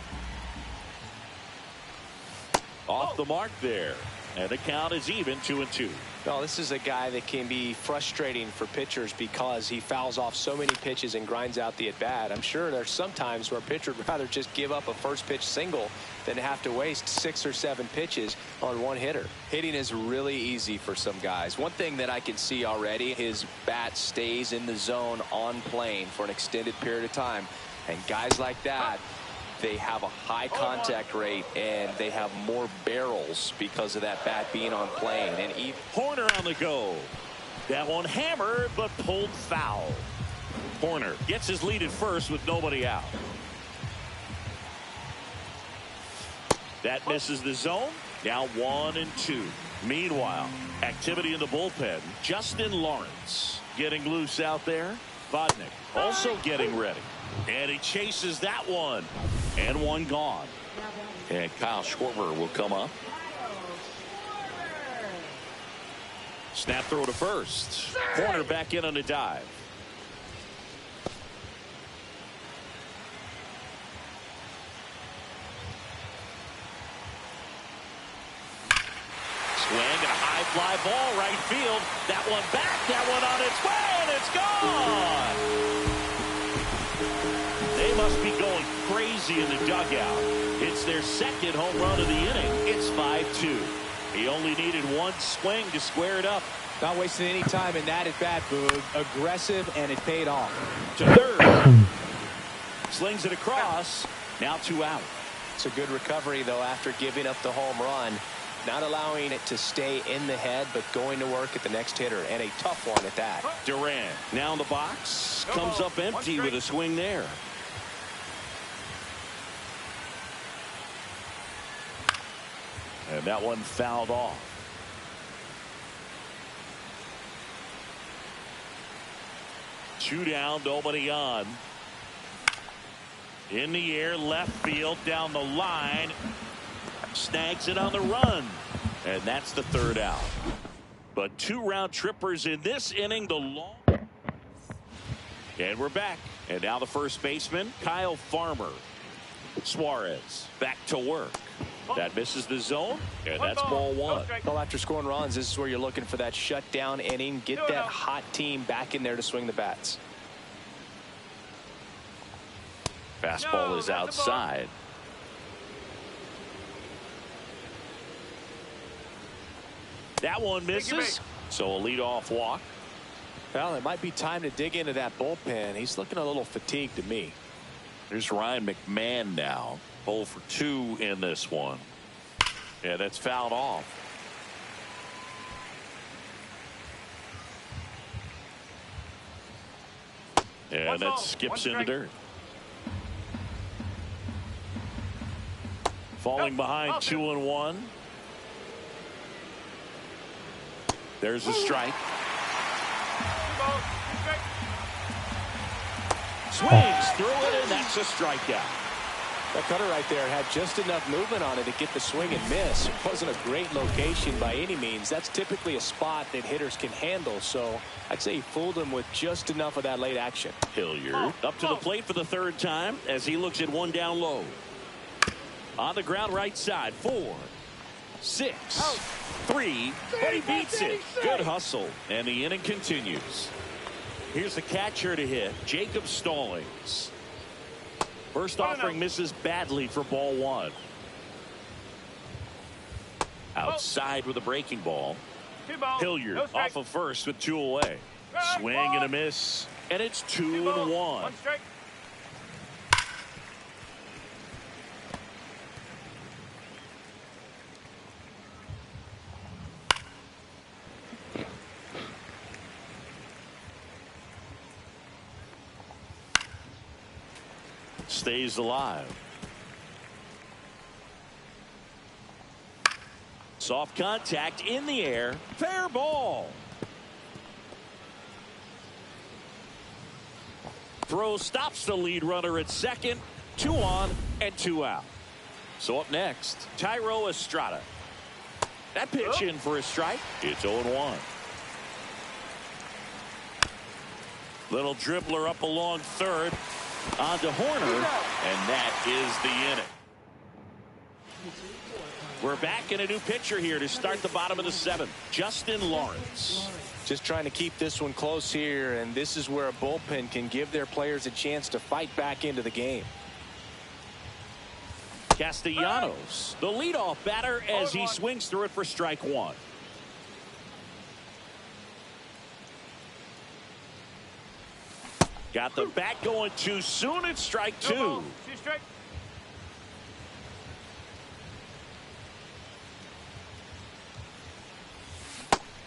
Off the mark there. And the count is even 2-2. Well, this is a guy that can be frustrating for pitchers because he fouls off so many pitches and grinds out the at-bat. I'm sure there's some times where a pitcher would rather just give up a first pitch single than have to waste 6 or 7 pitches on one hitter. Hitting is really easy for some guys. One thing that I can see already, his bat stays in the zone on plane for an extended period of time. And guys like that, they have a high contact rate and they have more barrels because of that bat being on plane. And even Horner on the go. That one hammered but pulled foul. Horner gets his lead at first with nobody out. That misses the zone. Now 1-2. Meanwhile, activity in the bullpen. Justin Lawrence getting loose out there. Vodnik also getting ready. And he chases that one. And one gone. And Kyle Schwarber will come up. Snap throw to first. Corner back in on a dive. Swing and a high fly ball right field. That one back. That one on its way. And it's gone. They must be going crazy in the dugout. It's their 2nd home run of the inning. It's 5-2. He only needed one swing to square it up. not wasting any time in that at bat, Boog. Aggressive, and it paid off. To third. Slings it across. Now 2 out. It's a good recovery, though, after giving up the home run. Not allowing it to stay in the head, but going to work at the next hitter, and a tough one at that. Durant now in the box. Comes up empty with a swing there. And that one fouled off. Two down, nobody on. In the air, left field, down the line. Snags it on the run. And that's the 3rd out. But 2 round trippers in this inning. The long. And we're back. And now the first baseman, Kyle Farmer. Suarez back to work. That misses the zone, and that's ball 1. Well, after scoring runs, this is where you're looking for that shutdown inning. Get that hot team back in there to swing the bats. Fastball is outside. That one misses, so a leadoff walk. Well, it might be time to dig into that bullpen. He's looking a little fatigued to me. There's Ryan McMahon now. 0 for 2 in this one. Yeah, that's fouled off. And that skips in the dirt. Falling behind 2-1. There's a strike. Swings through it, and that's a strikeout. That cutter right there had just enough movement on it to get the swing and miss. It wasn't a great location by any means. That's typically a spot that hitters can handle, so I'd say he fooled him with just enough of that late action. Hilliard up to the plate for the 3rd time as he looks at one down low. On the ground right side. 4, 6, 3, but he beats it. Good hustle, and the inning continues. Here's the catcher to hit, Jacob Stallings. First offering misses badly for ball 1. Outside with a breaking ball. Hilliard off of first with 2 away. Swing and a miss, and it's 2-1. Stays alive. Soft contact in the air. Fair ball. Throw stops the lead runner at second. 2 on and 2 out. So up next, Tyro Estrada. That pitch in for a strike. It's 0-1. Little dribbler up along third. On to Horner. And that is the inning. We're back in a new pitcher here to start the bottom of the 7th. Justin Lawrence. Just trying to keep this one close here, and this is where a bullpen can give their players a chance to fight back into the game. Castellanos, the leadoff batter, as he swings through it for strike 1. Got the bat going too soon. It's strike 2.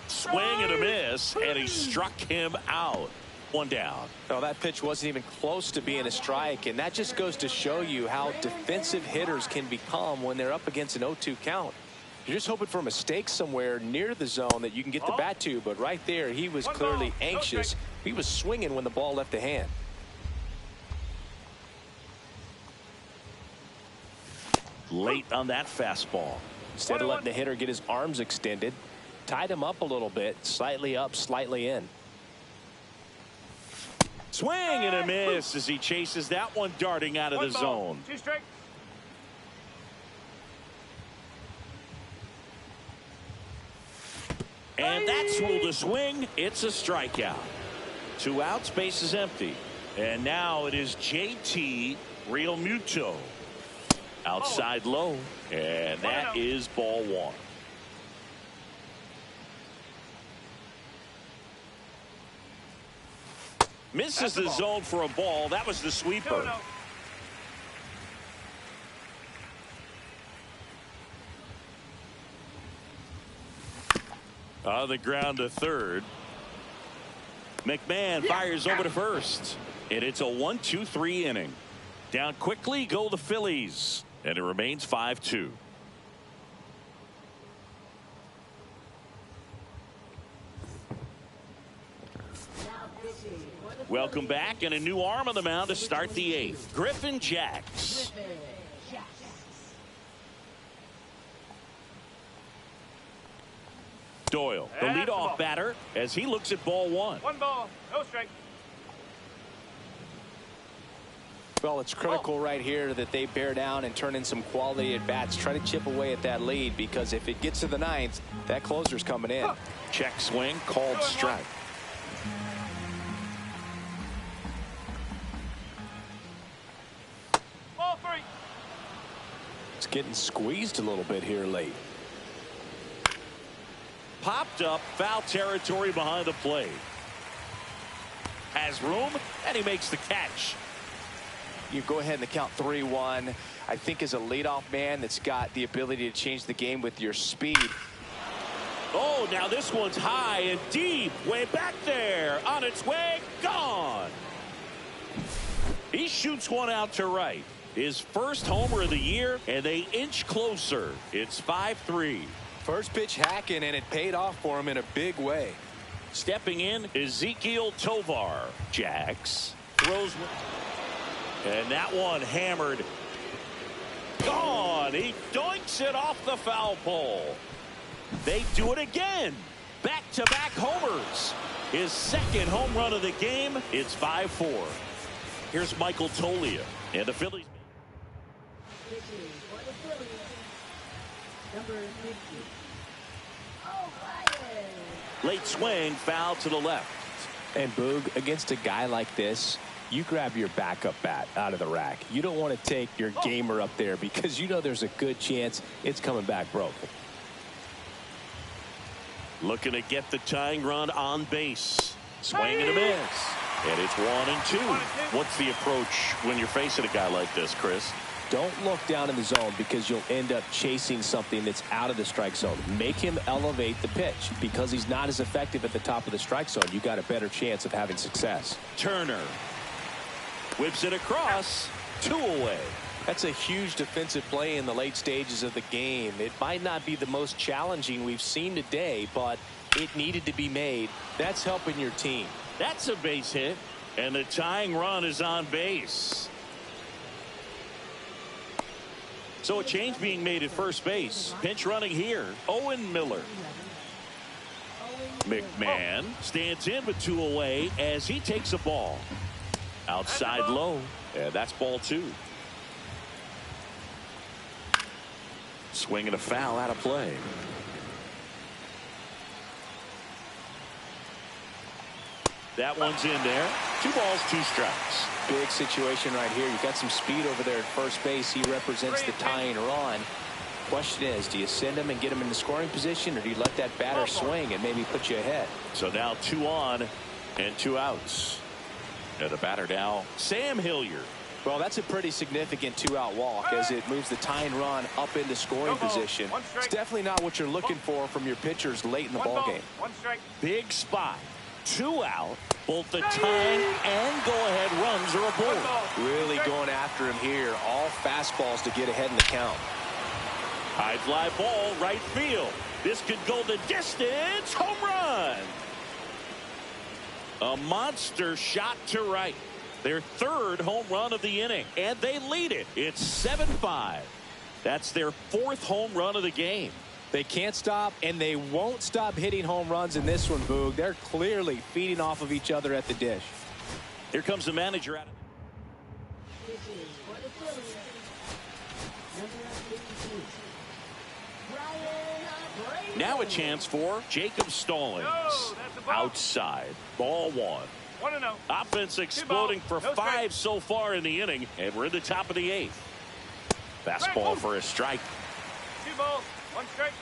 Swing and a miss, and he struck him out. 1 down. Oh, that pitch wasn't even close to being a strike, and that just goes to show you how defensive hitters can become when they're up against an 0-2 count. You're just hoping for a mistake somewhere near the zone that you can get the bat to, but right there he was clearly anxious. He was swinging when the ball left the hand. Late on that fastball. Instead of letting the hitter get his arms extended, tied him up a little bit, slightly up, slightly in. Swing and a miss as he chases that one darting out of the zone. And that's ruled a swing. It's a strikeout. 2 outs, base is empty. And now it is JT Realmuto. Outside low. And that is ball 1. Misses the zone for a ball. That was the sweeper. On the ground to third. McMahon fires over to first. And it's a 1-2-3 inning. Down quickly go the Phillies. And it remains 5-2. Welcome back, and a new arm on the mound to start the 8th. Griffin Jacks. Doyle, the leadoff batter, as he looks at ball 1. 1 ball, no strike. Well, it's critical right here that they bear down and turn in some quality at bats. Try to chip away at that lead, because if it gets to the 9th, that closer's coming in. Check swing, called strike. Ball 3. It's getting squeezed a little bit here late. Popped up, foul territory behind the plate. Has room, and he makes the catch. You go ahead and count 3-1. I think as a leadoff man that's got the ability to change the game with your speed. Oh, now this one's high and deep, way back there, on its way, gone. He shoots one out to right. His first homer of the year, and they inch closer. It's 5-3. First pitch hacking, and it paid off for him in a big way. Stepping in, Ezekiel Tovar. Jacks throws, and that one hammered. Gone. He doinks it off the foul pole. They do it again. Back-to-back homers. His second home run of the game. It's 5-4. Here's Michael Tolia and the Phillies. Late swing, foul to the left. And Boog, against a guy like this, you grab your backup bat out of the rack. You don't want to take your gamer up there, because you know there's a good chance it's coming back broken. Looking to get the tying run on base. Swing and a miss. And it's 1-2. What's the approach when you're facing a guy like this, Chris? Don't look down in the zone, because you'll end up chasing something that's out of the strike zone. Make him elevate the pitch, because he's not as effective at the top of the strike zone. You got a better chance of having success. Turner whips it across. 2 away. That's a huge defensive play in the late stages of the game. It might not be the most challenging we've seen today, but it needed to be made. That's helping your team. That's a base hit, and the tying run is on base. So a change being made at first base. Pinch running here, Owen Miller. McMahon stands in with 2 away as he takes a ball. Outside low, and that's ball 2. Swing and a foul out of play. That one's in there. 2 balls, 2 strikes. Big situation right here. You've got some speed over there at first base. He represents the tying run. Question is, do you send him and get him in the scoring position, or do you let that batter swing and maybe put you ahead? So now 2 on and 2 outs. And the batter now, Sam Hilliard. Well, that's a pretty significant 2-out walk as it moves the tying run up into scoring position. It's definitely not what you're looking for from your pitchers late in the ball game. Big spot. 2 out. Both the tying and go-ahead runs are aboard. Really going after him here. All fastballs to get ahead in the count. High fly ball, right field. This could go the distance. Home run. A monster shot to right. Their 3rd home run of the inning, and they lead it. It's 7-5. That's their 4th home run of the game. They can't stop, and they won't stop hitting home runs in this one, Boog. They're clearly feeding off of each other at the dish. Here comes the manager out. Now a chance for Jacob Stallings. Outside. Ball 1. 1-0. Offense exploding for 5 so far in the inning, and we're in the top of the 8th. Fastball for a strike. 2 balls, 1 strike.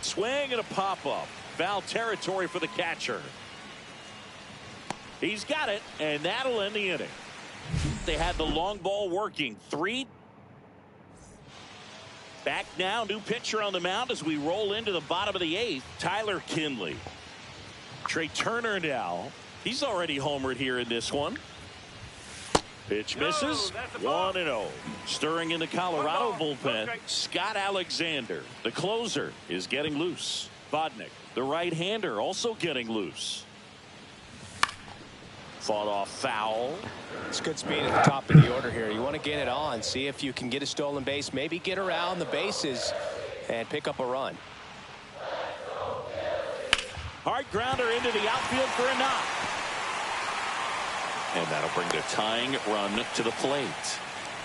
Swing and a pop-up. Foul territory for the catcher. He's got it, and that'll end the inning. They had the long ball working. 3. Back now, new pitcher on the mound as we roll into the bottom of the 8th. Tyler Kinley. Trey Turner now. He's already homered here in this one. Pitch misses. 1-0. Stirring in the Colorado bullpen, Scott Alexander. The closer is getting loose. Vodnik, the right-hander, also getting loose. Fought off foul. It's good speed at the top of the order here. You want to get it on, see if you can get a stolen base, maybe get around the bases and pick up a run. Hard grounder into the outfield for a knock. And that'll bring the tying run to the plate.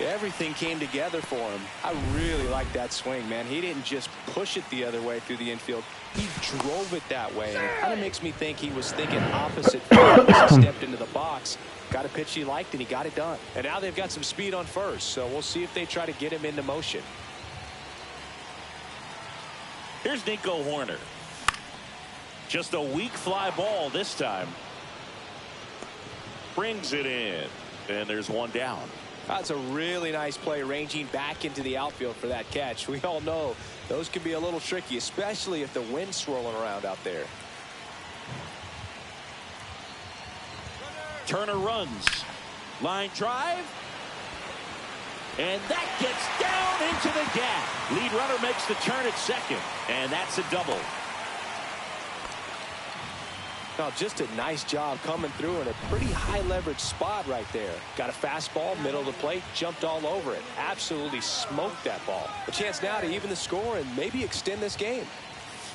Everything came together for him. I really like that swing, man. He didn't just push it the other way through the infield. He drove it that way. And it kind of makes me think he was thinking opposite as he stepped into the box. Got a pitch he liked, and he got it done. And now they've got some speed on first, so we'll see if they try to get him into motion. Here's Nico Horner. Just a weak fly ball this time. Brings it in, and there's 1 down. That's a really nice play, ranging back into the outfield for that catch. We all know those can be a little tricky, especially if the wind's swirling around out there. Turner runs. Line drive. And that gets down into the gap. Lead runner makes the turn at second, and that's a double. Now, just a nice job coming through in a pretty high leverage spot right there. Got a fastball, middle of the plate, jumped all over it. Absolutely smoked that ball. A chance now to even the score and maybe extend this game.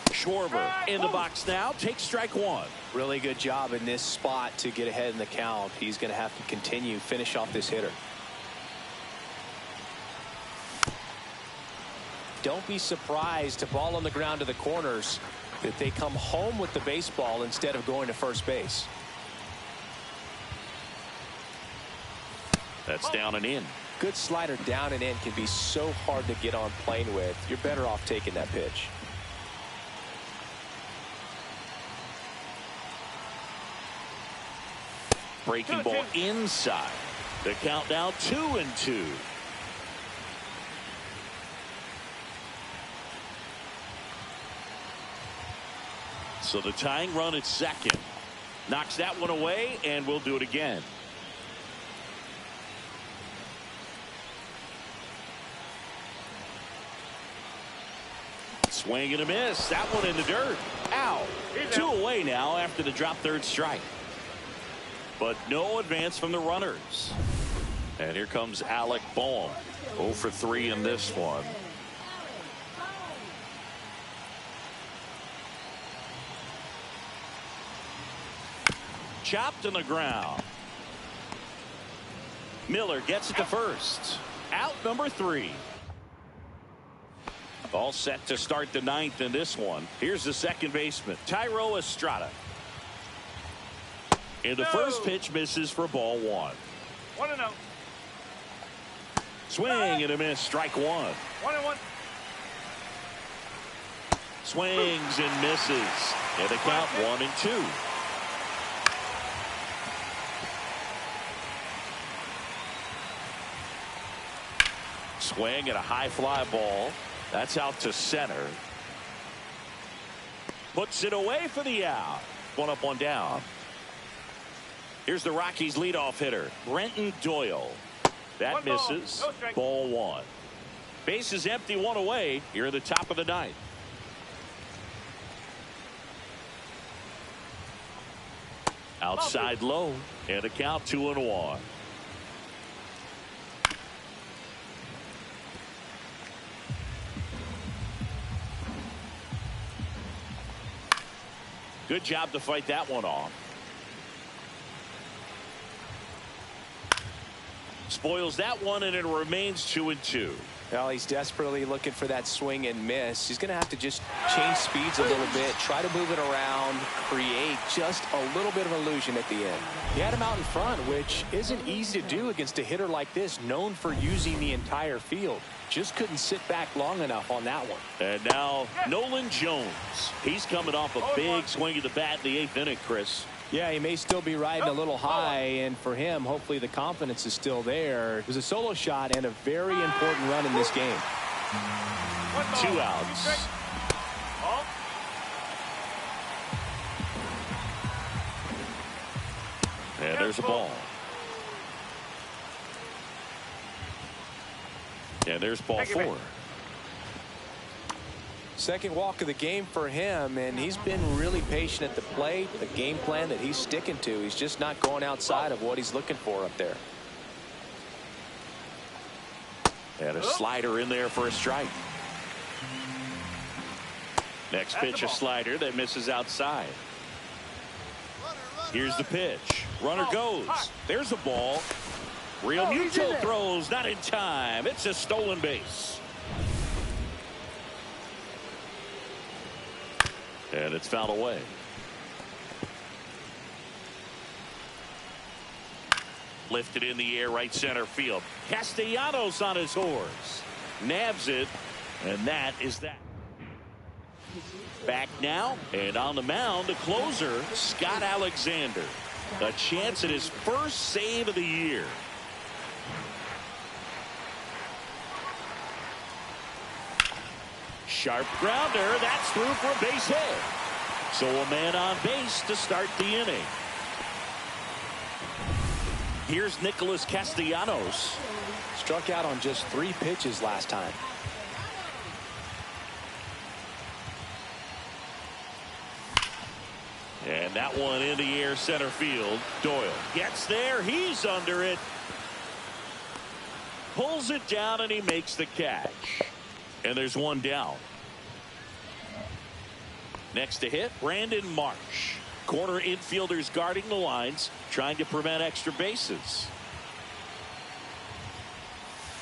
Schwarber in the box now. Takes strike 1. Really good job in this spot to get ahead in the count. He's going to have to continue, finish off this hitter. Don't be surprised to ball on the ground to the corners that they come home with the baseball instead of going to first base. That's down and in. Good slider down and in can be so hard to get on plane with. You're better off taking that pitch. Breaking ball inside. The count now 2-2. So the tying run at second. Knocks that one away, and we'll do it again. Swing and a miss. That one in the dirt. Out. 2 away now after the drop third strike. But no advance from the runners. And here comes Alec Boehm. 0 for 3 in this one. Chopped in the ground. Miller gets it to first. Out number 3. All set to start the 9th in this one. Here's the second baseman, Thairo Estrada. And the first pitch misses for ball 1. 1-0. Swing and a miss. Strike 1. 1-1. Swings and misses. And the count 1-2. Swing and a high fly ball. That's out to center. Puts it away for the out. 1 up, 1 down. Here's the Rockies leadoff hitter, Brenton Doyle. That misses. Ball 1. Base is empty, 1 away. Here at the top of the 9th. Outside low. And a count 2-1. Good job to fight that one off. Spoils that one, and it remains 2-2. Well, he's desperately looking for that swing and miss. He's going to have to just change speeds a little bit, try to move it around, create just a little bit of illusion at the end. He had him out in front, which isn't easy to do against a hitter like this, known for using the entire field. Just couldn't sit back long enough on that one. And now Nolan Jones. He's coming off a big swing of the bat in the 8th inning, Chris. Yeah, he may still be riding a little high, and for him, hopefully the confidence is still there. It was a solo shot and a very important run in this game. 2 outs. And there's a ball. And there's ball 4. Second walk of the game for him, and he's been really patient at the plate. The game plan that he's sticking to, he's just not going outside of what he's looking for up there. And a slider in there for a strike. Next pitch, a slider that misses outside. Here's the pitch. Runner goes. There's a ball. Real Muto throws, not in time. It's a stolen base. And it's fouled away. Lifted in the air, right center field. Castellanos on his horse. Nabs it, and that is that. Back now, and on the mound, the closer, Scott Alexander. A chance at his first save of the year. Sharp grounder. That's through for a base hit. So a man on base to start the inning. Here's Nicholas Castellanos. Struck out on just 3 pitches last time. And that one in the air, center field. Doyle gets there. He's under it. Pulls it down, and he makes the catch. And there's 1 down. Next to hit, Brandon Marsh. Corner infielders guarding the lines, trying to prevent extra bases.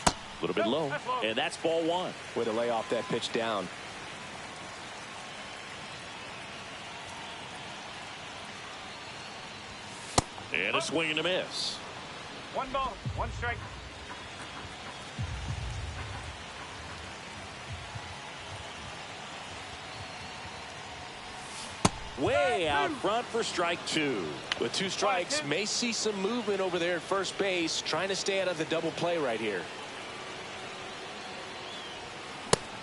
A little bit low, and that's ball 1. Way to lay off that pitch down. And a swing and a miss. 1 ball, 1 strike. Way out front for strike 2. With 2 strikes, may see some movement over there at first base, trying to stay out of the double play right here.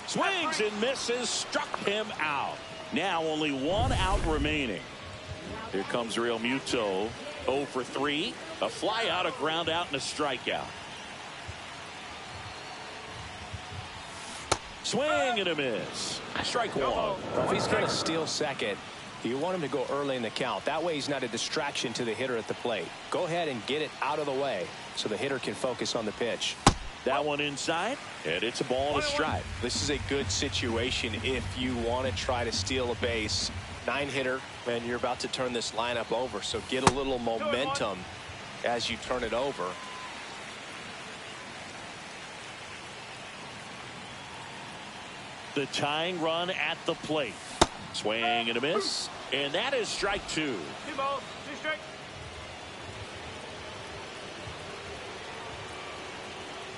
Swings and misses, struck him out. Now only 1 out remaining. Here comes Real Muto. 0 for 3. A fly out, a ground out, and a strikeout. Swing and a miss. Strike one. Well, if he's going to steal second, you want him to go early in the count. That way he's not a distraction to the hitter at the plate. Go ahead and get it out of the way so the hitter can focus on the pitch. That one inside, and it's a ball and a strike. This is a good situation if you want to try to steal a base. 9-hitter, and you're about to turn this lineup over, so get a little momentum as you turn it over. The tying run at the plate. Swing and a miss. And that is strike two. 2 balls, 2 strikes.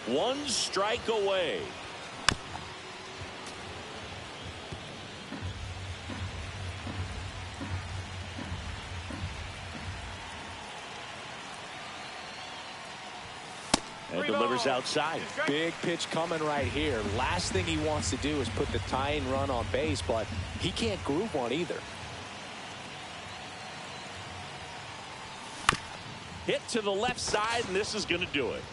One strike away. And delivers outside. Big pitch coming right here. Last thing he wants to do is put the tying run on base, but he can't groove one either. Hit to the left side, and this is going to do it.